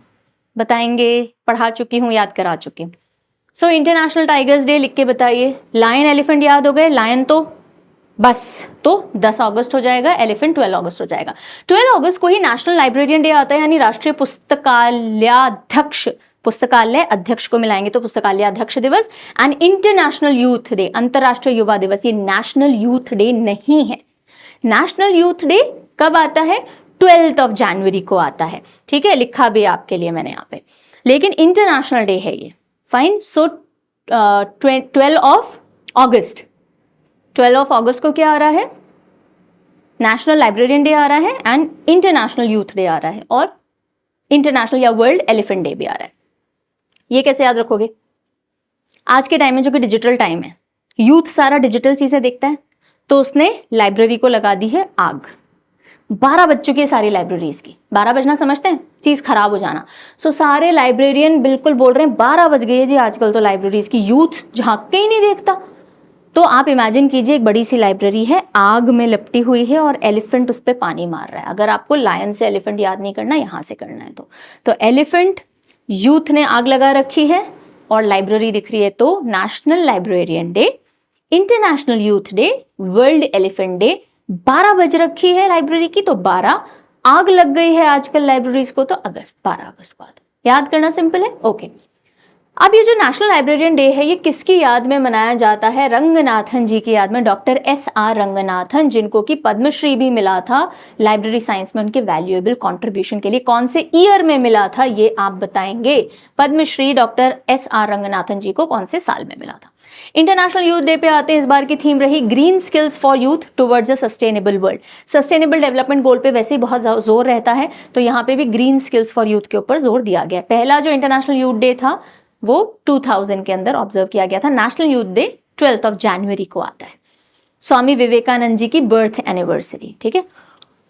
[SPEAKER 1] बताएंगे, पढ़ा चुकी हूँ, याद करा चुकी हूँ। सो इंटरनेशनल टाइगर्स डे लिख के बताइए। लायन एलिफेंट याद हो गए, लायन तो बस, तो 10 अगस्त हो जाएगा, एलिफेंट 12 अगस्त हो जाएगा। 12 अगस्त को ही नेशनल लाइब्रेरियन डे आता है, यानी राष्ट्रीय पुस्तकालयाध्यक्ष, पुस्तकालय अध्यक्ष को मिलाएंगे तो पुस्तकालयाध्यक्ष दिवस। एंड इंटरनेशनल यूथ डे, अंतरराष्ट्रीय युवा दिवस, ये नेशनल यूथ डे नहीं है। नेशनल यूथ डे कब आता है? 12 जनवरी को आता है। ठीक है, लिखा भी आपके लिए मैंने यहाँ पे, लेकिन इंटरनेशनल डे है ये। फाइन। सो 12 अगस्त, 12 अगस्त को क्या आ रहा है? नेशनल लाइब्रेरियन डे आ रहा है एंड इंटरनेशनल यूथ डे आ रहा है, और इंटरनेशनल या वर्ल्ड एलिफेंट डे भी आ रहा है। ये कैसे याद रखोगे? आज के टाइम में जो कि डिजिटल टाइम है, यूथ सारा डिजिटल चीजें देखता है, तो उसने लाइब्रेरी को लगा दी है आग। 12 बज चुकी है सारी लाइब्रेरीज की। 12 बजना समझते हैं चीज खराब हो जाना। सो सारे लाइब्रेरियन बिल्कुल बोल रहे हैं 12 बज गई है जी, आजकल तो लाइब्रेरीज की यूथ झांक के ही नहीं देखता। तो आप इमेजिन कीजिए, एक बड़ी सी लाइब्रेरी है, आग में लिपटी हुई है और एलिफेंट उस पर पानी मार रहा है। अगर आपको लायन से एलिफेंट याद नहीं करना, यहां से करना है तो एलिफेंट, यूथ ने आग लगा रखी है और लाइब्रेरी दिख रही है, तो national librarian day, international youth day, world elephant day. 12 बज रखी है लाइब्रेरी की तो 12, आग लग गई है आजकल लाइब्रेरीज को तो अगस्त, 12 अगस्त को आता है। याद करना सिंपल है, ओके। अब ये जो नेशनल लाइब्रेरियन डे है, ये किसकी याद में मनाया जाता है? रंगनाथन जी की याद में, डॉक्टर SR रंगनाथन, जिनको कि पद्मश्री भी मिला था लाइब्रेरी साइंस में उनके वैल्यूएबल कंट्रीब्यूशन के लिए। कौन से ईयर में मिला था ये आप बताएंगे? पद्मश्री डॉक्टर SR रंगनाथन जी को कौन से साल में मिला था? इंटरनेशनल यूथ डे पे आते हैं। इस बार की थीम रही green skills for youth towards a sustainable world. Sustainable development goal पे वैसे ही बहुत जोर रहता है, तो यहाँ पे भी ग्रीन स्किल्स फॉर यूथ के ऊपर जोर दिया गया। पहला जो इंटरनेशनल यूथ डे था वो 2000 के अंदर ऑब्जर्व किया गया था। नेशनल यूथ डे 12 जनवरी को आता है, स्वामी विवेकानंद जी की बर्थ एनिवर्सरी। ठीक है।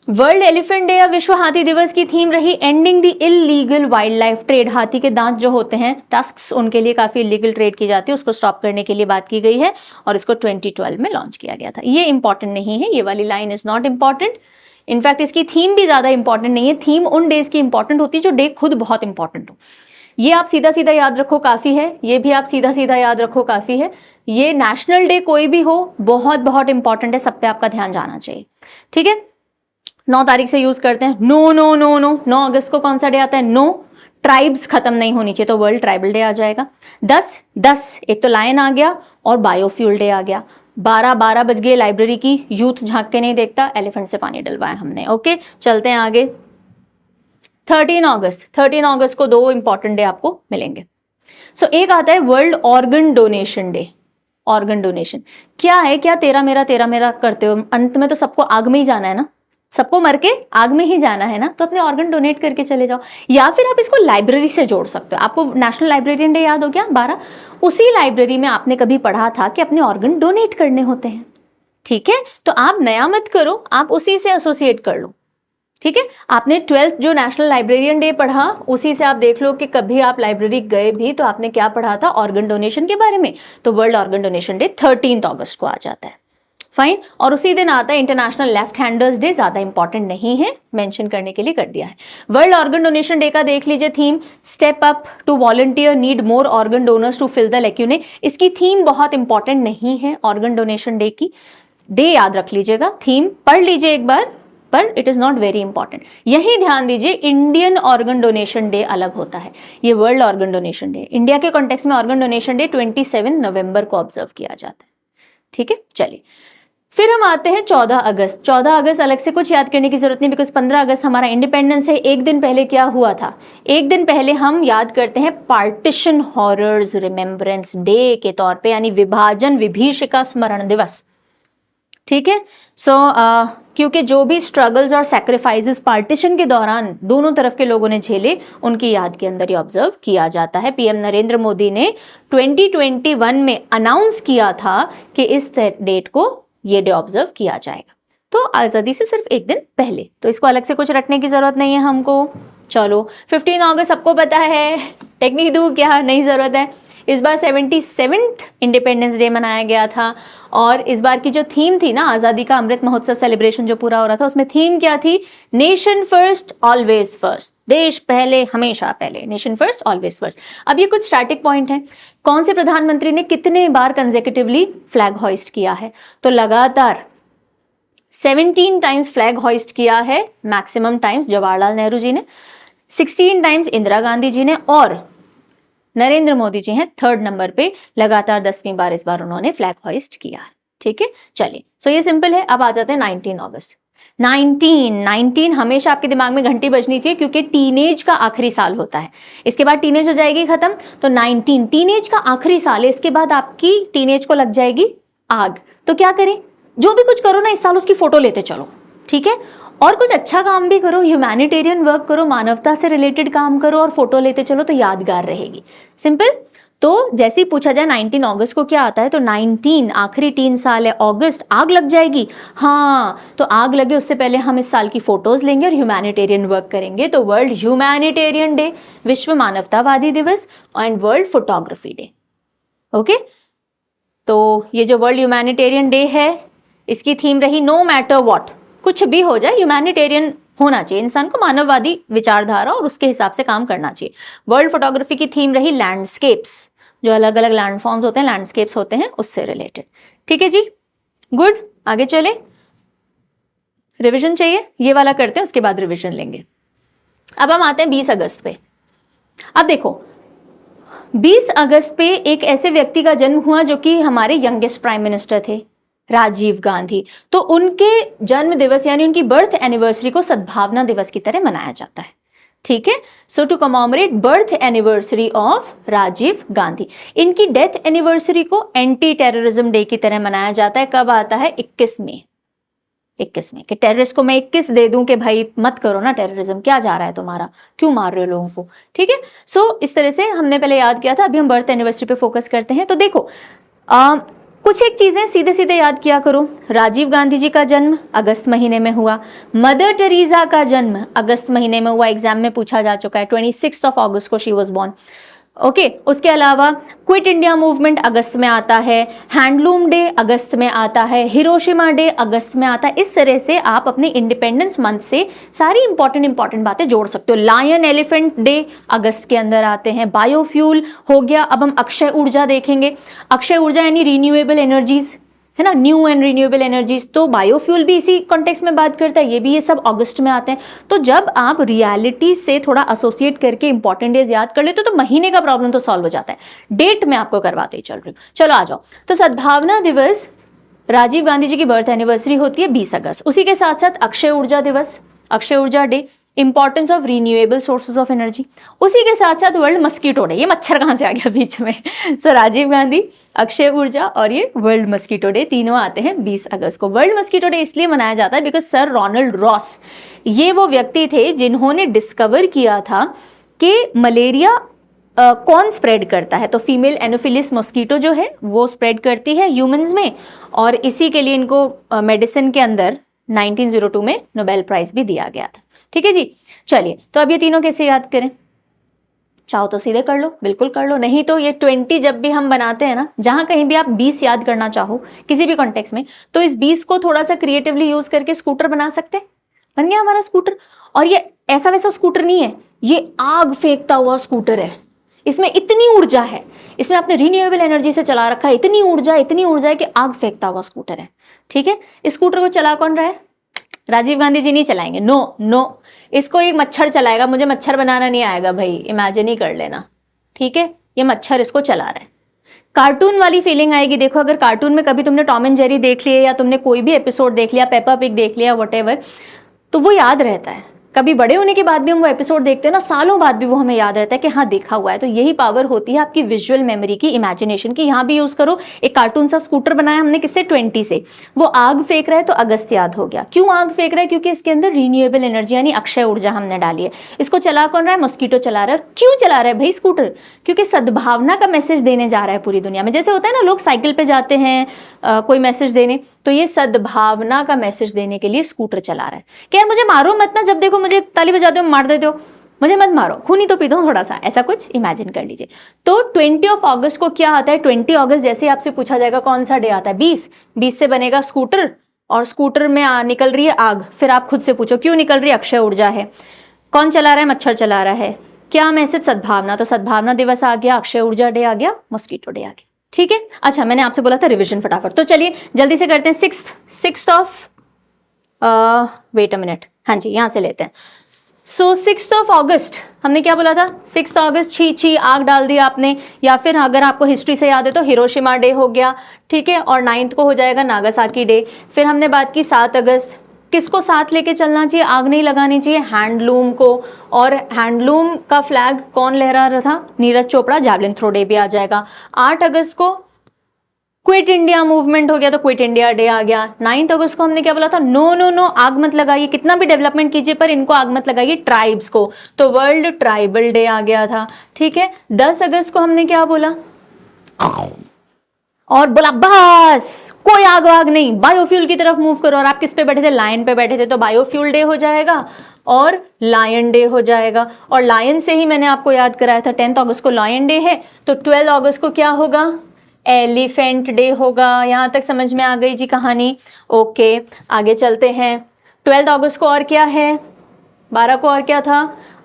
[SPEAKER 1] वर्ल्ड एलिफेंट डे या विश्व हाथी दिवस की थीम रही ending the illegal wild life trade. हाथी के दांत जो होते हैं, टस्क्स, उनके लिए काफी इलीगल ट्रेड की जाती है, उसको स्टॉप करने के लिए बात की गई है और इसको 2012 में लॉन्च किया गया था। ये इंपॉर्टेंट नहीं है, ये वाली line is not important. In fact इसकी थीम भी ज्यादा इंपॉर्टेंट नहीं है। थीम उन डेज की इंपॉर्टेंट होती है जो डे खुद बहुत इंपॉर्टेंट हो। ये आप सीधा सीधा याद रखो काफी है, ये भी आप सीधा सीधा याद रखो काफी है। ये नेशनल डे कोई भी हो, बहुत बहुत इंपॉर्टेंट है, सब पे आपका ध्यान जाना चाहिए। ठीक है। 9 तारीख से यूज करते हैं। नो नो नो नो, 9 अगस्त को कौन सा डे आता है? नो। ट्राइब्स खत्म नहीं होनी चाहिए, तो वर्ल्ड ट्राइबल डे आ जाएगा। 10 एक तो लायन आ गया और बायोफ्यूल डे आ गया। 12 बज गए, लाइब्रेरी की यूथ झांक के नहीं देखता, एलिफेंट से पानी डलवाया हमने। ओके, चलते हैं आगे। 13 अगस्त को 2 इंपॉर्टेंट डे आपको मिलेंगे। सो एक आता है world organ donation day. Organ donation क्या है? क्या तेरा मेरा करते हो, अंत में तो सबको आग में ही जाना है ना, सबको मर के आग में ही जाना है ना, तो अपने ऑर्गन डोनेट करके चले जाओ। या फिर आप इसको लाइब्रेरी से जोड़ सकते हो। आपको नेशनल लाइब्रेरियन डे याद हो गया 12, उसी लाइब्रेरी में आपने कभी पढ़ा था कि अपने ऑर्गन डोनेट करने होते हैं। ठीक है, तो आप नया मत करो, आप उसी से एसोसिएट कर लो। ठीक है, आपने 12th जो नेशनल लाइब्रेरियन डे पढ़ा, उसी से आप देख लो कि कभी आप लाइब्रेरी गए भी तो आपने क्या पढ़ा था, ऑर्गन डोनेशन के बारे में। तो वर्ल्ड ऑर्गन डोनेशन डे 13 अगस्त को आ जाता है। फाइन, और उसी दिन आता है इंटरनेशनल लेफ्ट हैंडर्स डे। ज्यादा इंपॉर्टेंट नहीं है, मेंशन करने के लिए कर दिया है। वर्ल्ड ऑर्गन डोनेशन डे का देख लीजिए theme, step up to volunteer, need more organ donors to fill the lacunae. इसकी थीम बहुत इंपॉर्टेंट नहीं है ऑर्गन डोनेशन डे की। डे याद रख लीजिएगा, थीम पढ़ लीजिए एक बार, पर it is not very important. यही ध्यान दीजिए, इंडियन ऑर्गन डोनेशन डे अलग होता है, ये world organ donation day. India के कॉन्टेक्स्ट में ऑर्गन डोनेशन डे 27 नवंबर को ऑब्जर्व किया जाता है। ठीक है, चलिए फिर हम आते हैं 14 अगस्त। 14 अगस्त अलग से कुछ याद करने की जरूरत नहीं, बिकॉज 15 अगस्त हमारा इंडिपेंडेंस है। एक दिन पहले क्या हुआ था? एक दिन पहले हम याद करते हैं पार्टीशन हॉरर्स रिमेम्बरेंस डे के तौर पे, यानी विभाजन विभीषिका स्मरण दिवस। ठीक है, सो क्योंकि जो भी स्ट्रगल्स और सैक्रिफाइसेस पार्टीशन के दौरान दोनों तरफ के लोगों ने झेले, उनकी याद के अंदर ये ऑब्जर्व किया जाता है। पीएम नरेंद्र मोदी ने 2021 में अनाउंस किया था कि इस डेट को ये डे ऑब्जर्व किया जाएगा, तो आजादी से सिर्फ एक दिन पहले, तो इसको अलग से कुछ रखने की जरूरत नहीं है हमको। चलो 15 अगस्त सबको पता है, टेक्निक दूं क्या? नहीं जरूरत है। इस बार 77th इंडिपेंडेंस डे मनाया गया था, और इस बार की जो थीम थी ना, आजादी का अमृत महोत्सव सेलिब्रेशन जो पूरा हो रहा था, उसमें थीम क्या थी? नेशन फर्स्ट ऑलवेज फर्स्ट, देश पहले हमेशा पहले, नेशन फर्स्ट ऑलवेज फर्स्ट। अब ये कुछ स्टैटिक पॉइंट है, कौन से प्रधानमंत्री ने कितने बार कंसेक्यूटिवली फ्लैग हॉइस्ट किया है? तो लगातार 17 टाइम्स फ्लैग हॉइस्ट किया है, मैक्सिमम टाइम्स जवाहरलाल नेहरू जी ने, 16 टाइम्स इंदिरा गांधी जी ने, और नरेंद्र मोदी जी हैं 3rd नंबर पे, लगातार 10वीं बार इस बार उन्होंने फ्लैग हॉइस्ट किया है। ठीक है, चलिए सो ये सिंपल है। अब आ जाते हैं 19 अगस्त। 19 हमेशा आपके दिमाग में घंटी बजनी चाहिए, क्योंकि टीनेज का आखिरी साल होता है। इसके बाद टीनेज हो जाएगी खत्म, तो 19 टीनेज का आखिरी साल है। इसके बाद आपकी टीनेज को लग जाएगी आग। तो क्या करें? जो भी कुछ करो ना इस साल, उसकी फोटो लेते चलो। ठीक है, और कुछ अच्छा काम भी करो, ह्यूमैनिटेरियन वर्क करो, मानवता से रिलेटेड काम करो और फोटो लेते चलो, तो यादगार रहेगी। सिंपल। तो जैसे ही पूछा जाए 19 अगस्त को क्या आता है, तो 19 आखिरी 3 साल है, अगस्त आग लग जाएगी। हाँ, तो आग लगे उससे पहले हम इस साल की फोटोज लेंगे और ह्यूमैनिटेरियन वर्क करेंगे। तो वर्ल्ड ह्यूमैनिटेरियन डे, विश्व मानवतावादी दिवस, and world photography day. Okay, तो ये जो वर्ल्ड ह्यूमैनिटेरियन डे है, इसकी थीम रही नो मैटर व्हाट, कुछ भी हो जाए ह्यूमैनिटेरियन होना चाहिए, इंसान को मानववादी विचारधारा और उसके हिसाब से काम करना चाहिए। वर्ल्ड फोटोग्राफी की थीम रही लैंडस्केप्स, जो अलग अलग लैंडफॉर्म्स होते हैं, लैंडस्केप्स होते हैं, उससे रिलेटेड। ठीक है जी, गुड। आगे चले, रिवीजन चाहिए, ये वाला करते हैं, उसके बाद रिवीजन लेंगे। अब हम आते हैं 20 अगस्त पे। अब देखो 20 अगस्त पे एक ऐसे व्यक्ति का जन्म हुआ जो कि हमारे यंगेस्ट प्राइम मिनिस्टर थे, राजीव गांधी। तो उनके जन्म दिवस यानी उनकी बर्थ एनिवर्सरी को सद्भावना दिवस की तरह मनाया जाता है। ठीक है, so to commemorate birth anniversary of Rajiv Gandhi. इनकी डेथ एनिवर्सरी को एंटी टेररिज्म डे की तरह मनाया जाता है। कब आता है? 21 में। 21 में कि टेररिस्ट को मैं 21 दे दूं कि भाई मत करो ना टेररिज्म, क्या जा रहा है तुम्हारा, क्यों मार रहे हो लोगों को। ठीक है, सो इस तरह से हमने पहले याद किया था, अभी हम बर्थ एनिवर्सरी पे फोकस करते हैं। तो देखो कुछ एक चीजें सीधे सीधे याद किया करो। राजीव गांधी जी का जन्म अगस्त महीने में हुआ, मदर टेरेसा का जन्म अगस्त महीने में हुआ, एग्जाम में पूछा जा चुका है, 26 अगस्त को शी वाज बोर्न। ओके, उसके अलावा क्विट इंडिया मूवमेंट अगस्त में आता है, हैंडलूम डे अगस्त में आता है, हिरोशिमा डे अगस्त में आता है। इस तरह से आप अपने इंडिपेंडेंस मंथ से सारी इंपॉर्टेंट बातें जोड़ सकते हो। लायन एलिफेंट डे अगस्त के अंदर आते हैं, बायोफ्यूल हो गया। अब हम अक्षय ऊर्जा देखेंगे। अक्षय ऊर्जा यानी रिन्यूएबल एनर्जीज, है ना, न्यू एंड रिन्यूएबल एनर्जीज, तो बायोफ्यूल भी इसी कॉन्टेक्स्ट में बात करता है, ये भी, ये सब अगस्त में आते हैं। तो जब आप रियलिटी से थोड़ा एसोसिएट करके इंपॉर्टेंट डेज याद कर लेते तो महीने का प्रॉब्लम तो सॉल्व हो जाता है। डेट में आपको करवाते ही चल रही हूँ, चलो आ जाओ। तो सद्भावना दिवस, राजीव गांधी जी की बर्थ एनिवर्सरी होती है 20 अगस्त। उसी के साथ साथ अक्षय ऊर्जा दिवस, Akshay Urja day, importance of renewable sources of energy. उसी के साथ साथ वर्ल्ड मस्कीटो डे, ये मच्छर कहाँ से आ गया बीच में सो राजीव गांधी, अक्षय ऊर्जा और ये वर्ल्ड मस्कीटो डे, तीनों आते हैं 20 अगस्त को। वर्ल्ड मस्कीटो डे इसलिए मनाया जाता है बिकॉज सर रोनाल्ड रॉस, ये वो व्यक्ति थे जिन्होंने डिस्कवर किया था कि मलेरिया कौन स्प्रेड करता है। तो फीमेल एनोफिलिस मस्कीटो जो है वो स्प्रेड करती है ह्यूमंस में, और इसी के लिए इनको मेडिसिन के अंदर 1902 में नोबेल प्राइज भी दिया गया था। ठीक है जी, चलिए तो अब ये तीनों कैसे याद करें? चाहो तो सीधे कर लो, बिल्कुल कर लो, नहीं तो ये 20 जब भी हम बनाते हैं ना, जहां कहीं भी आप 20 याद करना चाहो किसी भी कॉन्टेक्स्ट में, तो इस 20 को थोड़ा सा क्रिएटिवली यूज करके स्कूटर बना सकते हैं। बन गया हमारा स्कूटर। और ये ऐसा वैसा स्कूटर नहीं है, ये आग फेंकता हुआ स्कूटर है। इसमें इतनी ऊर्जा है, इसमें आपने रिन्यूएबल एनर्जी से चला रखा है, इतनी ऊर्जा है कि आग फेंकता हुआ स्कूटर है। ठीक है, इस स्कूटर को चला कौन रहा है? राजीव गांधी जी नहीं चलाएंगे, नो नो, इसको एक मच्छर चलाएगा। मुझे मच्छर बनाना नहीं आएगा भाई, इमेजिन ही कर लेना। ठीक है, ये मच्छर इसको चला रहा है। कार्टून वाली फीलिंग आएगी। देखो, अगर कार्टून में कभी तुमने टॉम एंड जेरी देख लिया या तुमने कोई भी एपिसोड देख लिया, पेपा पिग देख लिया, व्हाटएवर, तो वो याद रहता है। कभी बड़े होने के बाद भी हम वो एपिसोड देखते हैं ना, सालों बाद भी वो हमें याद रहता है कि हाँ देखा हुआ है। तो यही पावर होती है आपकी विजुअल मेमोरी की, इमेजिनेशन की। यहाँ भी यूज करो। एक कार्टून सा स्कूटर बनाया हमने किससे? 20 से। वो आग फेंक रहा है तो अगस्त याद हो गया। क्यों आग फेंक रहा है? क्योंकि इसके अंदर रिन्यूएबल एनर्जी यानी अक्षय ऊर्जा हमने डाली है। इसको चला कौन रहा है? मस्कीटो चला रहा है। क्यों चला रहा है भाई स्कूटर? क्योंकि सद्भावना का मैसेज देने जा रहा है पूरी दुनिया में। जैसे होता है ना, लोग साइकिल पे जाते हैं कोई मैसेज देने, तो ये सद्भावना का मैसेज देने के लिए स्कूटर चला रहा है कि यार मुझे मारो मत ना, जब देखो मुझे ताली बजाते हो मार देते हो, मुझे मत मारो, खून ही तो पीता हूं थोड़ा सा, ऐसा कुछ इमेजिन कर लीजिए। तो 20 अगस्त को क्या आता है? 20 अगस्त जैसे आपसे पूछा जाएगा कौन सा डे आता है? 20 से बनेगा स्कूटर, और स्कूटर में निकल रही है आग। फिर आप खुद से पूछो क्यों निकल रही है? अक्षय ऊर्जा है। कौन चला रहा है? मच्छर चला रहा है। क्या मैसेज? सद्भावना। तो सद्भावना दिवस आ गया, अक्षय ऊर्जा डे आ गया, मॉस्किटो डे आ गया। ठीक है, अच्छा मैंने आपसे बोला था रिवीजन फटाफट, तो चलिए जल्दी से करते हैं। Sixth of wait a minute, हाँ जी यहाँ से लेते हैं। सो 6 अगस्त हमने क्या बोला था? 6 अगस्त छी आग डाल दिया आपने, या फिर अगर आपको हिस्ट्री से याद है तो हिरोशिमा डे हो गया। ठीक है, और 9 को हो जाएगा नागासाकी डे। फिर हमने बात की 7 अगस्त, किसको साथ लेके चलना चाहिए? आग नहीं लगानी चाहिए, हैंडलूम को। और हैंडलूम का फ्लैग कौन लहरा रहा था? Neeraj Chopra. Javelin throw day भी आ जाएगा। 8 अगस्त को क्विट इंडिया मूवमेंट हो गया, तो क्विट इंडिया डे आ गया। 9 अगस्त को हमने क्या बोला था? नो नो नो, आग मत लगाइए, कितना भी डेवलपमेंट कीजिए पर इनको आग मत लगाइए, ट्राइब्स को। तो वर्ल्ड ट्राइबल डे आ गया था। ठीक है, 10 अगस्त को हमने क्या बोला? और बोला बस कोई आग वाग नहीं, बायोफ्यूल की तरफ मूव करो। और आप किस पे बैठे थे? लायन पे बैठे थे, तो बायोफ्यूल डे हो जाएगा और लायन डे हो जाएगा। और लायन से ही मैंने आपको याद कराया था 10 अगस्त को लायन डे है, तो 12 अगस्त को क्या होगा? एलिफेंट डे होगा। यहां तक समझ में आ गई जी कहानी? ओके, आगे चलते हैं। 12 अगस्त को और क्या है? 12 को और क्या था?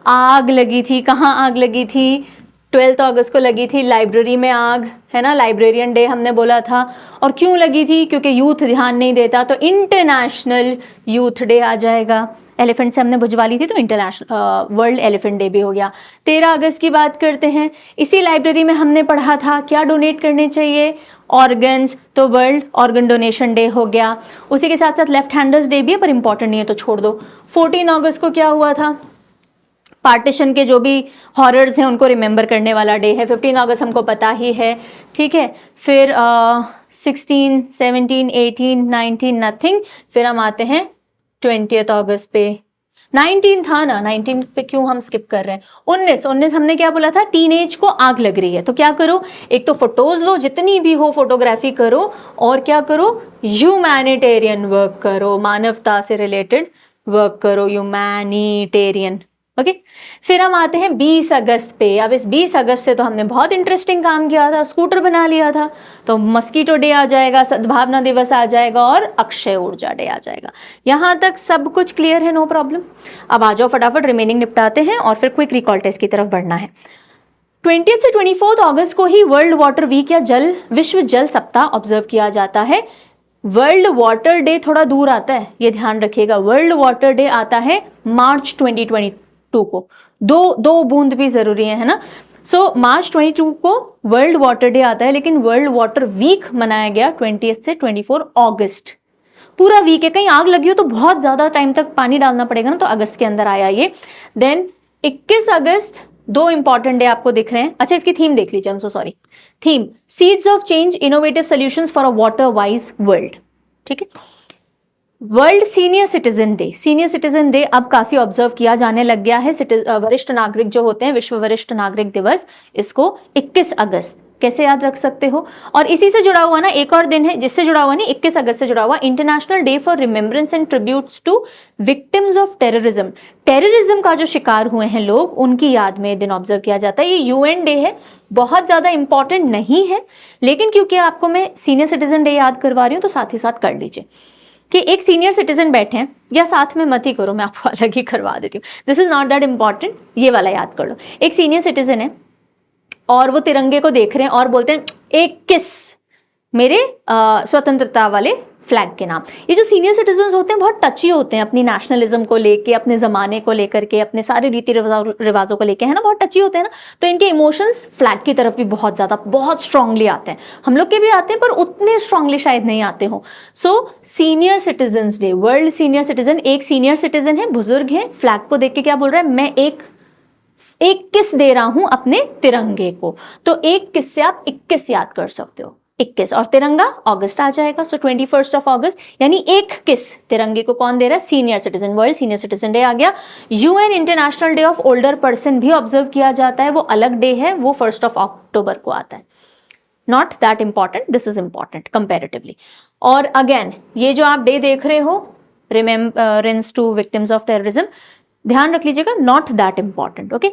[SPEAKER 1] आग लगी थी। कहाँ आग लगी थी? 12 अगस्त को लगी थी लाइब्रेरी में आग, है ना, लाइब्रेरियन डे हमने बोला था। और क्यों लगी थी? क्योंकि यूथ ध्यान नहीं देता, तो इंटरनेशनल यूथ डे आ जाएगा। एलिफेंट से हमने भुजवा ली थी, तो इंटरनेशनल वर्ल्ड एलिफेंट डे भी हो गया। 13 अगस्त की बात करते हैं। इसी लाइब्रेरी में हमने पढ़ा था क्या डोनेट करने चाहिए? ऑर्गन्स, तो वर्ल्ड ऑर्गन डोनेशन डे हो गया। उसी के साथ साथ लेफ्ट हैंडर्स डे भी है, पर इंपॉर्टेंट नहीं है तो छोड़ दो। 14 अगस्त को क्या हुआ था? पार्टीशन के जो भी हॉरर्स हैं उनको रिमेंबर करने वाला डे है। 15 अगस्त हमको पता ही है। ठीक है, फिर 16, 17, 18, 19 नथिंग। फिर हम आते हैं 20 अगस्त पे। 19 था ना, 19 पे क्यों हम स्किप कर रहे हैं? 19 हमने क्या बोला था? टीनेज को आग लग रही है, तो क्या करो? एक तो फोटोज लो, जितनी भी हो फोटोग्राफी करो, और क्या करो? ह्यूमैनिटेरियन वर्क करो, मानवता से रिलेटेड वर्क करो, ह्यूमैनिटेरियन। ओके, फिर हम आते हैं 20 अगस्त पे। अब इस 20 अगस्त से तो हमने बहुत इंटरेस्टिंग काम किया था, स्कूटर बना लिया था, तो मस्कीटो डे आ जाएगा, सद्भावना दिवस आ जाएगा और अक्षय ऊर्जा डे आ जाएगा। यहां तक सब कुछ क्लियर है? No problem. अब आ जाओ फटाफट रिमेनिंग निपटाते हैं और फिर क्विक रिकॉल टेस्ट की तरफ बढ़ना है। 20 से 24 अगस्त को ही वर्ल्ड वाटर वीक या विश्व जल सप्ताह ऑब्जर्व किया जाता है। वर्ल्ड वाटर डे थोड़ा दूर आता है, ये ध्यान रखिएगा। वर्ल्ड वाटर डे आता है मार्च 2022 को। दो बूंद भी जरूरी है ना। सो मार्च 22 को वर्ल्ड वाटर डे आता है, लेकिन वर्ल्ड वाटर वीक मनाया गया 20 से 24 अगस्त। पूरा वीक है। कहीं आग लगी हो तो बहुत ज्यादा टाइम तक पानी डालना पड़ेगा ना, तो अगस्त के अंदर आया ये। देन 21 अगस्त, दो इंपॉर्टेंट डे आपको दिख रहे हैं। अच्छा, इसकी थीम देख लीजिए, so sorry. Theme seeds of change, innovative solutions for a water wise world. ठीक है। World senior citizen day, senior citizen day अब काफी ऑब्जर्व किया जाने लग गया है। वरिष्ठ नागरिक जो होते हैं, विश्व वरिष्ठ नागरिक दिवस, इसको 21 अगस्त कैसे याद रख सकते हो। और इसी से जुड़ा हुआ ना एक और दिन है, जिससे जुड़ा हुआ नहीं, 21 अगस्त से जुड़ा हुआ, international day for remembrance and tributes to victims of terrorism. Terrorism का जो शिकार हुए हैं लोग, उनकी याद में दिन ऑब्जर्व किया जाता है। ये यूएन डे है, बहुत ज्यादा इंपॉर्टेंट नहीं है, लेकिन क्योंकि आपको मैं सीनियर सिटीजन डे याद करवा रही हूँ तो साथ ही साथ कर लीजिए कि एक सीनियर सिटीजन बैठे हैं, या साथ में मत ही करो, मैं आपको अलग ही करवा देती हूँ, this is not that important, ये वाला याद कर लो। एक सीनियर सिटीजन है और वो तिरंगे को देख रहे हैं और बोलते हैं एक किस मेरे स्वतंत्रता वाले फ्लैग के नाम। ये जो सीनियर सिटीजन होते हैं बहुत टची होते हैं अपनी नेशनलिज्म को लेके, अपने जमाने को लेकर के, अपने सारे रीति रिवाजों को लेके, है ना, बहुत टची होते हैं ना। तो इनके इमोशंस फ्लैग की तरफ भी बहुत ज्यादा, बहुत स्ट्रांगली आते हैं। हम लोग के भी आते हैं पर उतने स्ट्रांगली शायद नहीं आते हो। So senior citizen day, world senior citizen, एक सीनियर सिटीजन है, बुजुर्ग है, फ्लैग को देख के क्या बोल रहा है, मैं एक किस दे रहा हूं अपने तिरंगे को। तो एक किस से आप 21 याद कर सकते हो, 21, और तिरंगा अगस्त आ जाएगा। सो 21 ऑफ अगस्त, यानी एक किस तिरंगे को कौन दे रहा है, senior citizen. World senior citizen day आ गया। UN international day of older person भी ऑब्जर्व किया जाता है, वो अलग डे है, वो 1 अक्टूबर को आता है। Not that important, this is important comparatively. और अगेन ये जो आप डे देख रहे हो, remembrance to victims of terrorism, ध्यान रख लीजिएगा, नॉट दैट इंपॉर्टेंट। ओके।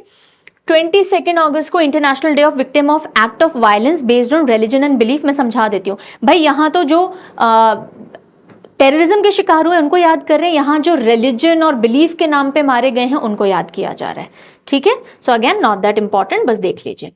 [SPEAKER 1] 22 अगस्त को international day of victim of act of violence based on religion and belief. मैं समझा देती हूँ भाई, यहाँ तो जो टेररिज्म के शिकार हुए उनको याद कर रहे हैं, यहाँ जो रिलीजन और बिलीफ के नाम पे मारे गए हैं उनको याद किया जा रहा है। ठीक है। So again not that important, बस देख लीजिए।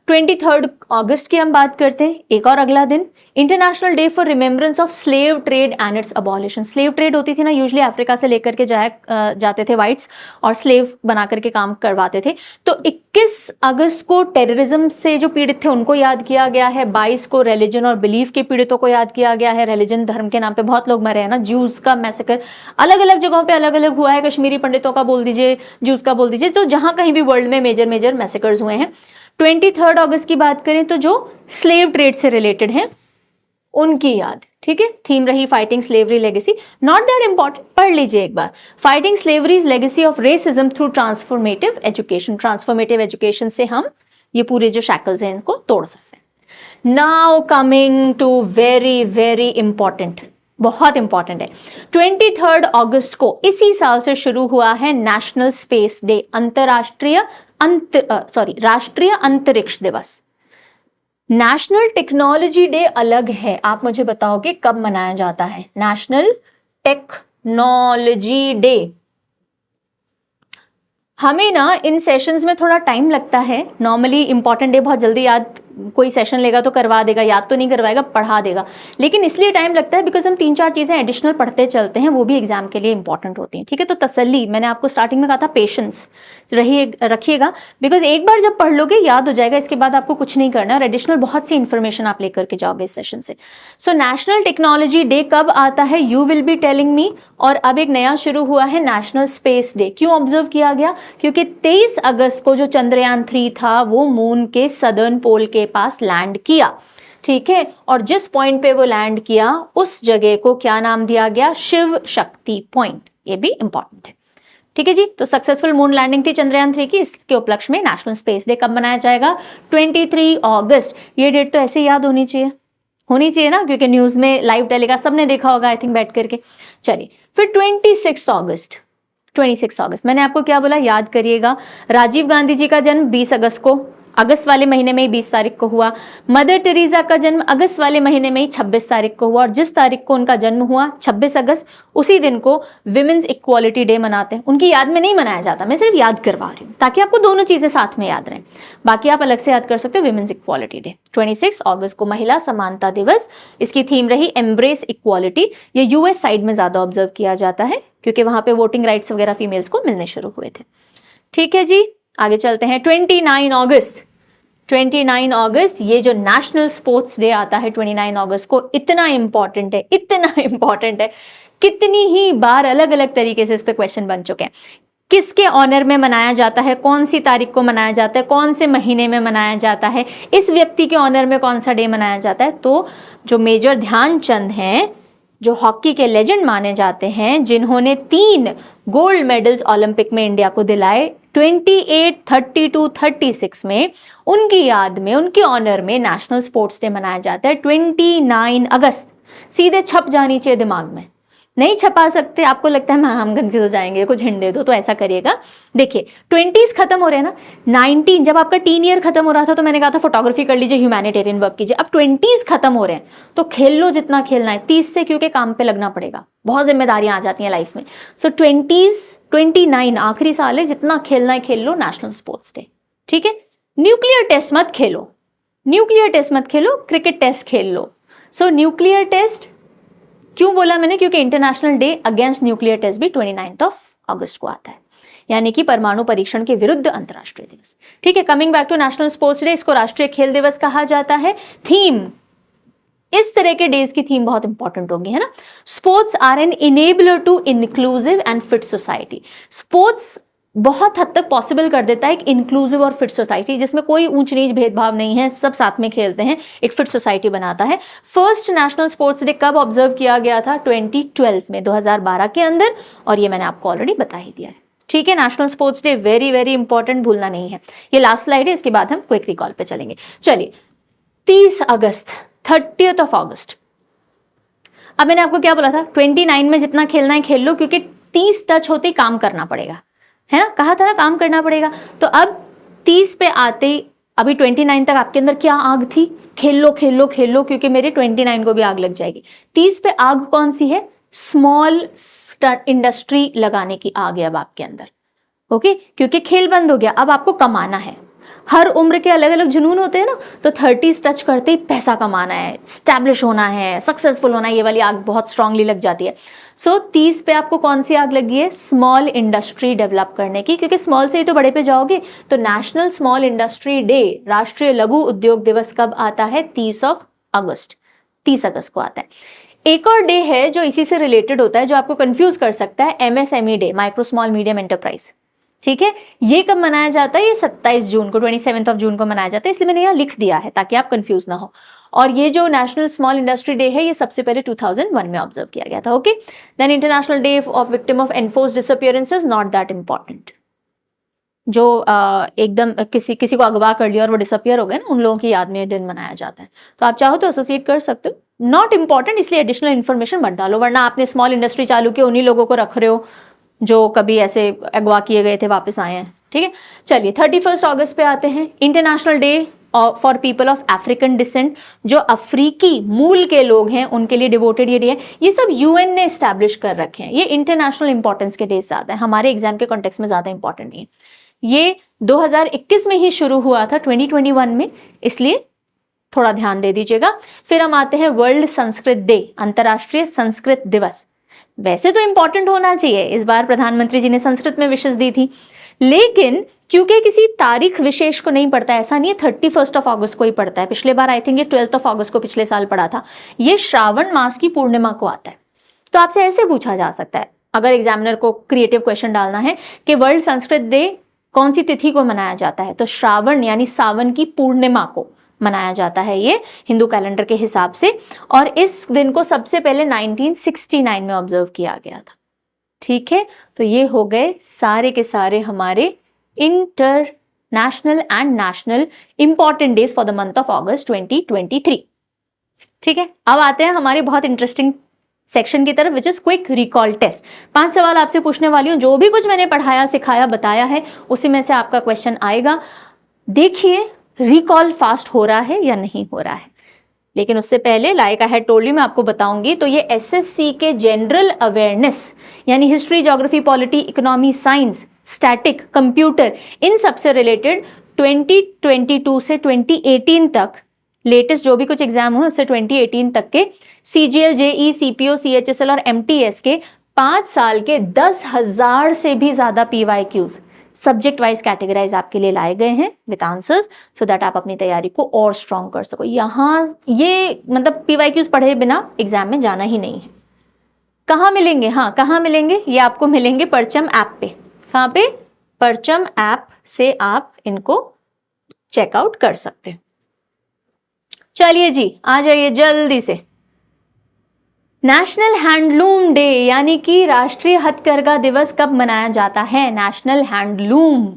[SPEAKER 1] 23 अगस्त की हम बात करते हैं, एक और अगला दिन, international day for remembrance of slave trade and it's abolition. Slave trade होती थी ना, यूजुअली अफ्रीका से लेकर के जाते थे वाइट्स और स्लेव बना करके काम करवाते थे। तो 21 अगस्त को टेररिज्म से जो पीड़ित थे उनको याद किया गया है। 22 को रिलीजन और बिलीफ के पीड़ितों को याद किया गया है। रिलीजन, धर्म के नाम पे बहुत लोग मरे हैं ना, ज्यूज का मैसेकर अलग अलग जगहों पे अलग अलग हुआ है, कश्मीरी पंडितों का बोल दीजिए, ज्यूज का बोल दीजिए, तो जहां कहीं भी वर्ल्ड में मेजर मैसेकर्स हुए हैं। 23 अगस्त की बात करें तो जो स्लेव ट्रेड से रिलेटेड है उनकी याद। ठीक है। थीम रही fighting slavery legacy, not that important, पढ़ लीजिए एक बार। Fighting slavery's legacy of racism through transformative education. Transformative education से हम ये पूरे जो शैकल्स हैं इनको तोड़ सकते हैं। Now coming to very very important, बहुत इंपॉर्टेंट है। 23 अगस्त को इसी साल से शुरू हुआ है नेशनल स्पेस डे, राष्ट्रीय अंतरिक्ष दिवस। नेशनल टेक्नोलॉजी डे अलग है, आप मुझे बताओगे कब मनाया जाता है नेशनल टेक्नोलॉजी डे। हमें ना इन सेशंस में थोड़ा टाइम लगता है, नॉर्मली इंपॉर्टेंट डे बहुत जल्दी याद, कोई सेशन लेगा तो करवा देगा, याद तो नहीं करवाएगा, पढ़ा देगा, लेकिन इसलिए टाइम लगता है बिकॉज हम 3-4 चीजें एडिशनल पढ़ते चलते हैं, वो भी एग्जाम के लिए इंपॉर्टेंट होती हैं। ठीक है। तो तसल्ली, मैंने आपको स्टार्टिंग में कहा था पेशेंस रखिएगा, बिकॉज एक बार जब पढ़ लोगे याद हो जाएगा, इसके बाद आपको कुछ नहीं करना, और एडिशनल बहुत सी इंफॉर्मेशन आप लेकर के जाओगे इस सेशन से। सो नेशनल टेक्नोलॉजी डे कब आता है, you will be telling me. और अब एक नया शुरू हुआ है नेशनल स्पेस डे। क्यों ऑब्जर्व किया गया, क्योंकि 23 अगस्त को जो चंद्रयान 3 था वो मून के सदर्न पोल के पास लैंड किया। ठीक है। और जिस पॉइंट पे वो लैंड किया उस जगह को क्या नाम दिया गया, शिव शक्ति पॉइंट। ये भी इंपॉर्टेंट है। ठीक है जी। तो सक्सेसफुल मून लैंडिंग थी चंद्रयान 3 की, इसके उपलक्ष्य में नेशनल स्पेस डे कब मनाया जाएगा, 23 अगस्त। ये डेट तो ऐसे याद होनी चाहिए ना, क्योंकि न्यूज में लाइव टेलीकास्ट सबने देखा होगा आई थिंक बैठ करके। चलिए फिर 26 अगस्त, मैंने आपको क्या बोला, याद करिएगा, राजीव गांधी जी का जन्म 20 अगस्त को अगस्त वाले महीने में ही 20 तारीख को हुआ। मदर टेरेसा का जन्म अगस्त वाले महीने में ही 26 तारीख को हुआ, और जिस तारीख को उनका जन्म हुआ 26 अगस्त, उसी दिन को विमेंस इक्वालिटी डे मनाते हैं। उनकी याद में नहीं मनाया जाता, मैं सिर्फ याद करवा रही हूँ ताकि आपको दोनों चीजें साथ में याद रहें। बाकी आप अलग से याद कर सकते हो विमेंस इक्वालिटी डे। 26 अगस्त को महिला समानता दिवस, इसकी थीम रही एम्ब्रेस इक्वालिटी। ये यूएस साइड में ज्यादा ऑब्जर्व किया जाता है क्योंकि वहां पे वोटिंग राइट्स वगैरह फीमेल्स को मिलने शुरू हुए थे। ठीक है जी, आगे चलते हैं। 29 अगस्त, ये जो नेशनल स्पोर्ट्स डे आता है 29 अगस्त को, इतना इंपॉर्टेंट है, इतना इंपॉर्टेंट है, कितनी ही बार अलग अलग तरीके से इस पे क्वेश्चन बन चुके हैं। किसके ऑनर में मनाया जाता है, कौन सी तारीख को मनाया जाता है, कौन से महीने में मनाया जाता है, इस व्यक्ति के ऑनर में कौन सा डे मनाया जाता है? तो जो मेजर ध्यानचंद हैं, जो हॉकी के लेजेंड माने जाते हैं, जिन्होंने 3 गोल्ड मेडल्स ओलंपिक में इंडिया को दिलाए 28, 32, 36 में, उनकी याद में, उनके ऑनर में नेशनल स्पोर्ट्स डे मनाया जाता है 29 अगस्त। सीधे छप जानी चाहिए दिमाग में, नहीं छपा सकते, आपको लगता है हम कंफ्यूज हो जाएंगे, कुछ हिंट दे दो, तो ऐसा करिएगा। देखिए 20s खत्म हो रहे हैं ना, 19 जब आपका टीन ईयर खत्म हो रहा था तो मैंने कहा था फोटोग्राफी कर लीजिए, ह्यूमैनिटेरियन वर्क कीजिए। अब 20s खत्म हो रहे हैं तो खेल लो जितना खेलना है 30 से, क्योंकि काम पे लगना पड़ेगा, बहुत जिम्मेदारियां आ जाती हैं लाइफ में। सो 20s 29 आखिरी साल है, जितना खेलना है खेल लो, नेशनल स्पोर्ट्स डे। ठीक है, न्यूक्लियर टेस्ट मत खेलो, न्यूक्लियर टेस्ट मत खेलो, क्रिकेट टेस्ट खेल लो। सो न्यूक्लियर टेस्ट क्यों बोला मैंने? क्योंकि international day against nuclear test भी 29 अगस्त को आता है, यानी कि परमाणु परीक्षण के विरुद्ध अंतर्राष्ट्रीय दिवस। ठीक है, coming back to national sports day, इसको राष्ट्रीय खेल दिवस कहा जाता है। थीम, इस तरह के डेज की थीम बहुत इंपॉर्टेंट होगी, है ना। Sports are an enabler to inclusive and fit society. Sports बहुत हद तक पॉसिबल कर देता है एक इंक्लूसिव और फिट सोसाइटी, जिसमें कोई ऊंच नीच भेदभाव नहीं है, सब साथ में खेलते हैं, एक फिट सोसाइटी बनाता है। फर्स्ट नेशनल स्पोर्ट्स डे कब ऑब्जर्व किया गया था? 2012 में, 2012 के अंदर, और ये मैंने आपको ऑलरेडी बता ही दिया है। ठीक है, national sports day very very important, भूलना नहीं है। ये लास्ट स्लाइड है, इसके बाद हम क्विक रिकॉल पे चलेंगे। चलिए 30 अगस्त, 30th of अगस्त। अब मैंने आपको क्या बोला था? 29 में जितना खेलना है खेल लो, क्योंकि 30 टच होते ही काम करना पड़ेगा, है ना, कहा था ना काम करना पड़ेगा। तो अब 30 पे आते ही, अभी 29 तक आपके अंदर क्या आग थी? खेल लो खेल लो खेल लो, क्योंकि मेरे 29 को भी आग लग जाएगी। 30 पे आग कौन सी है? स्मॉल इंडस्ट्री लगाने की आग है अब आपके अंदर। ओके, क्योंकि खेल बंद हो गया, अब आपको कमाना है। हर उम्र के अलग अलग जुनून होते हैं ना, तो 30s टच करते ही पैसा कमाना है, स्टैब्लिश होना है, सक्सेसफुल होना है, ये वाली आग बहुत स्ट्रांगली लग जाती है। सो 30 पे आपको कौन सी आग लगी है? स्मॉल इंडस्ट्री डेवलप करने की, क्योंकि स्मॉल से ही तो बड़े पे जाओगे। तो नेशनल स्मॉल इंडस्ट्री डे, राष्ट्रीय लघु उद्योग दिवस कब आता है? 30 अगस्त, 30 अगस्त को आता है। एक और डे है जो इसी से रिलेटेड होता है, जो आपको कंफ्यूज कर सकता है, MSME day, micro small medium enterprise. ठीक है, ये कब मनाया जाता है? ये 27 जून को, 27 जून को मनाया जाता है, इसलिए मैंने यहाँ लिख दिया है ताकि आप कंफ्यूज ना हो। और ये जो नेशनल स्मॉल इंडस्ट्री डे है, ये सबसे पहले 2001 में ऑब्जर्व किया गया था। Okay, then international day of victim of enforced disappearances, not that important. जो एकदम किसी को अगवा कर लिया और वो डिसअपियर हो गए ना, उन लोगों की याद में ये दिन मनाया जाता है। तो आप चाहो तो एसोसिएट कर सकते हो, नॉट इंपॉर्टेंट, इसलिए एडिशनल इन्फॉर्मेशन मत डालो, वरना आपने स्मॉल इंडस्ट्री चालू की, उन्हीं लोगों को रख रहे हो जो कभी ऐसे अगवा किए गए थे, वापस आए हैं। ठीक है, चलिए 31 अगस्त पे आते हैं। International day for people of African descent, जो अफ्रीकी मूल के लोग हैं उनके लिए डिवोटेड ये डे है। ये सब UN ने स्टैब्लिश कर रखे हैं, ये इंटरनेशनल इंपॉर्टेंस के डेज ज्यादा है, हमारे एग्जाम के कॉन्टेक्स्ट में ज्यादा इंपॉर्टेंट नहीं है। ये 2021 में ही शुरू हुआ था, 2021 में, इसलिए थोड़ा ध्यान दे दीजिएगा। फिर हम आते हैं वर्ल्ड संस्कृत डे, अंतर्राष्ट्रीय संस्कृत दिवस। वैसे तो इंपॉर्टेंट होना चाहिए, इस बार प्रधानमंत्री जी ने संस्कृत में विशेष दी थी, लेकिन क्योंकि किसी तारीख विशेष को नहीं पड़ता, ऐसा नहीं है 31 अगस्त को ही पड़ता है। पिछले बार आई थिंक ये 12 अगस्त को पिछले साल पड़ा था। ये श्रावण मास की पूर्णिमा को आता है। तो आपसे ऐसे पूछा जा सकता है, अगर एग्जामिनर को क्रिएटिव क्वेश्चन डालना है कि वर्ल्ड संस्कृत डे कौन सी तिथि को मनाया जाता है, तो श्रावण यानी सावन की पूर्णिमा को मनाया जाता है ये हिंदू कैलेंडर के हिसाब से। और इस दिन को सबसे पहले 1969 में ऑब्जर्व किया गया था। ठीक है, तो ये हो गए सारे के सारे हमारे international and national important days for the month of अगस्त 2023। ठीक है, अब आते हैं हमारे बहुत इंटरेस्टिंग सेक्शन की तरफ, which is quick recall test. 5 सवाल आपसे पूछने वाली हूं, जो भी कुछ मैंने पढ़ाया, सिखाया, बताया है, उसी में से आपका क्वेश्चन आएगा। देखिए रिकॉल फास्ट हो रहा है या नहीं हो रहा है। लेकिन उससे पहले like I had told you, मैं आपको बताऊंगी तो ये एसएससी के जनरल अवेयरनेस यानी history, geography, polity, economy, science, static, computer, इन सब से रिलेटेड 2022 से 2018 तक लेटेस्ट जो भी कुछ एग्जाम हुए उससे 2018 तक के सीजीएल, जेई, सीपीओ, सीएचएसएल और एमटीएस के 5 साल के 10,000 से भी ज्यादा पीवाईक्यूज सब्जेक्ट वाइज कैटेगराइज आपके लिए लाए गए हैं विद आंसर्स, सो दैट आप अपनी तैयारी को और स्ट्रॉन्ग कर सको। यहाँ ये मतलब पीवाईक्यूज पढ़े बिना एग्जाम में जाना ही नहीं है। कहाँ मिलेंगे? हाँ, कहाँ मिलेंगे? ये आपको मिलेंगे परचम ऐप पे। कहाँ पे? परचम ऐप से आप इनको चेकआउट कर सकते हो। चलिए जी, आ जाइए जल्दी से। नेशनल हैंडलूम डे यानी कि राष्ट्रीय हथकरघा दिवस कब मनाया जाता है? नेशनल हैंडलूम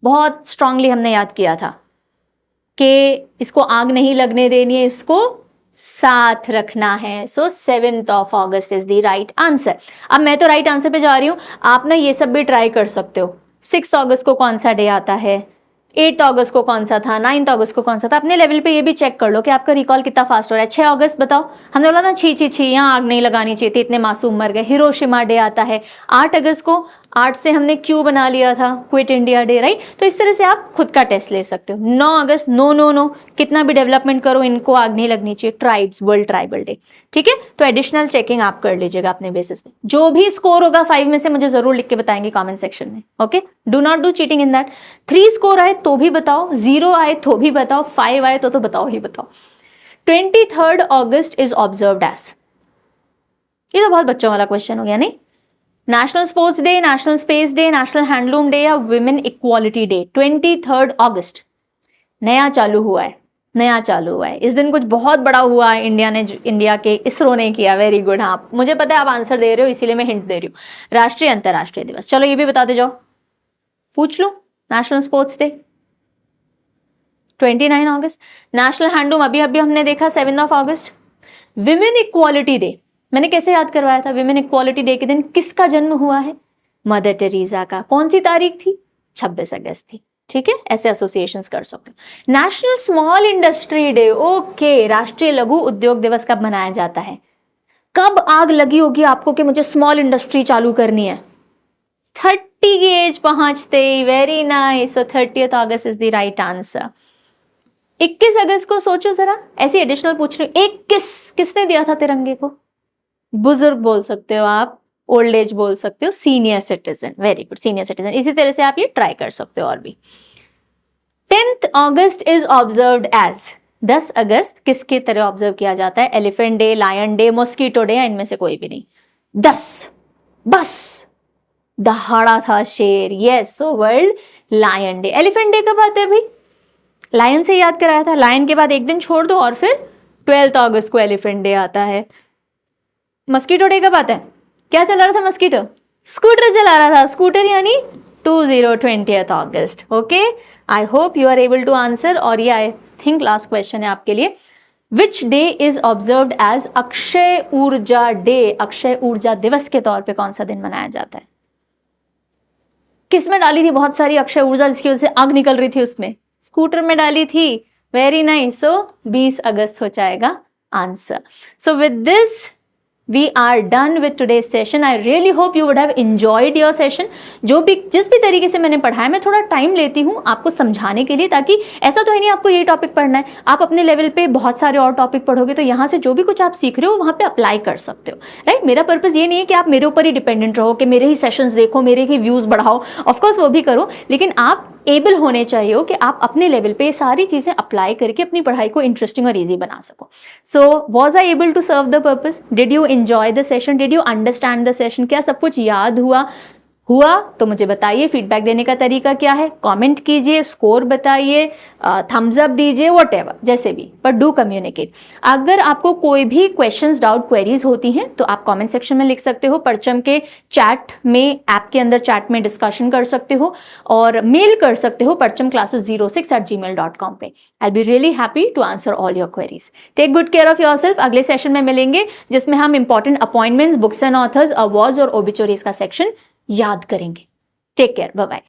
[SPEAKER 1] बहुत स्ट्रांगली हमने याद किया था कि इसको आग नहीं लगने देनी है, इसको साथ रखना है। सो 7th of August is the right answer. अब मैं तो राइट आंसर पे जा रही हूं, आप ना ये सब भी ट्राई कर सकते हो। 6 अगस्त को कौन सा डे आता है, 8 अगस्त को कौन सा था, 9 अगस्त को कौन सा था। अपने लेवल पे ये भी चेक कर लो कि आपका रिकॉल कितना फास्ट हो रहा है। 6 अगस्त बताओ, हमने बोला ना छी यहाँ आग नहीं लगानी चाहिए थी, इतने मासूम मर गए। हिरोशिमा डे आता है 8 अगस्त को, 8 से हमने क्यों बना लिया था, क्विट इंडिया डे, राइट। तो इस तरह से आप खुद का टेस्ट ले सकते हो। 9 अगस्त नो, कितना भी डेवलपमेंट करो इनको आग नहीं लगनी चाहिए, ट्राइब्स, वर्ल्ड ट्राइबल डे, ठीक है। तो एडिशनल चेकिंग आप कर लीजिएगा अपने बेसिस पे। जो भी स्कोर होगा 5 में से मुझे जरूर लिख के बताएंगे कमेंट सेक्शन में, okay. Do not do cheating in that. 3 score आए तो भी बताओ, 0 आए तो भी बताओ, 5 आए तो बताओ ही बताओ। 23rd August is observed as, ये तो बहुत बच्चों वाला क्वेश्चन हो गया नहीं। National sports day, national space day, national handloom day या विमेन इक्वालिटी डे। 23rd अगस्त नया चालू हुआ है, नया चालू हुआ है। इस दिन कुछ बहुत बड़ा हुआ है, इंडिया के इसरो ने किया। Very good. हाँ, मुझे पता है आप आंसर दे रहे हो, इसीलिए मैं हिंट दे रही हूँ। राष्ट्रीय अंतरराष्ट्रीय दिवस, चलो ये भी बताते जाओ, पूछ लो। नेशनल स्पोर्ट्स डे 29 अगस्त। नेशनल हैंडलूम अभी हमने देखा 7th of August. Women equality day मैंने कैसे याद करवाया था? विमेन इक्वालिटी डे के दिन किसका जन्म हुआ है? मदर टेरेसा का। कौन सी तारीख थी? 26 अगस्त थी, ठीक है। ऐसे एसोसिएशंस कर सकते हो। National small industry day, okay. राष्ट्रीय लघु उद्योग दिवस कब मनाया जाता है? कब आग लगी होगी आपको कि मुझे स्मॉल इंडस्ट्री चालू करनी है? 30 की एज पहुंचते ही। Very nice. So 30th August is the right answer. 21 अगस्त को सोचो जरा, ऐसी एडिशनल पूछ रही हूँ। 21 किसने दिया था तिरंगे को? बुजुर्ग बोल सकते हो आप, ओल्ड एज बोल सकते हो, senior citizen. Very good, senior citizen. इसी तरह से आप ये ट्राई कर सकते हो और भी। 10th अगस्त इज ऑब्जर्व्ड एज, 10 अगस्त किसके तरह ऑब्जर्व किया जाता है? Elephant day, lion day, mosquito day या इनमें से कोई भी नहीं। 10 बस दहाड़ा था शेर। Yes, so world lion day. Elephant day कब आता है भाई? लायन से याद कराया था। लायन के बाद एक दिन छोड़ दो और फिर 12th अगस्त को एलिफेंट डे आता है। मस्कीटो डे कब आता है? क्या चला रहा था मस्कीटो? स्कूटर चला रहा था। स्कूटर यानी 20th अगस्त। Okay, I hope you are able to answer. और ये आई थिंक लास्ट क्वेश्चन है आपके लिए। Which day is observed as Akshay Urja day? Akshay ऊर्जा दिवस के तौर पे कौन सा दिन मनाया जाता है? किस में डाली थी बहुत सारी अक्षय ऊर्जा जिसकी वजह से आग निकल रही थी? उसमें स्कूटर में डाली थी। Very nice. सो 20 अगस्त हो जाएगा answer. So with this we are done with today's session. I really hope you would have enjoyed your session. जिस भी तरीके से मैंने पढ़ाया, मैं थोड़ा टाइम लेती हूँ आपको समझाने के लिए, ताकि ऐसा तो है नहीं आपको यही टॉपिक पढ़ना है। आप अपने लेवल पे बहुत सारे और टॉपिक पढ़ोगे तो यहाँ से जो भी कुछ आप सीख रहे हो वहाँ पे अप्लाई कर सकते हो, राइट। मेरा पर्पज ये नहीं है कि आप मेरे ऊपर ही डिपेंडेंट रहो कि मेरे ही सेशंस देखो, मेरे ही व्यूज बढ़ाओ। ऑफकोर्स वो भी करो, लेकिन आप एबल होने चाहिए हो कि आप अपने लेवल पे सारी चीजें अप्लाई करके अपनी पढ़ाई को इंटरेस्टिंग और इजी बना सको। So was I able to serve the purpose? Did you enjoy the session? Did you understand the session? क्या सब कुछ याद हुआ तो मुझे बताइए। फीडबैक देने का तरीका क्या है? कमेंट कीजिए, स्कोर बताइए, थम्स अप दीजिए, व्हाटएवर, जैसे भी, पर डू कम्युनिकेट। अगर आपको कोई भी क्वेश्चंस, डाउट, क्वेरीज होती हैं तो आप कमेंट सेक्शन में लिख सकते हो। परचम के चैट में, ऐप के अंदर चैट में डिस्कशन कर सकते हो और मेल कर सकते हो parchamclasses06@gmail.com पे। I be really happy to answer all your queries. Take good care of yourself. अगले सेशन में मिलेंगे जिसमें हम important appointments, books and authors, awards और ओबिचुरीज का सेक्शन याद करेंगे। Take care, bye bye.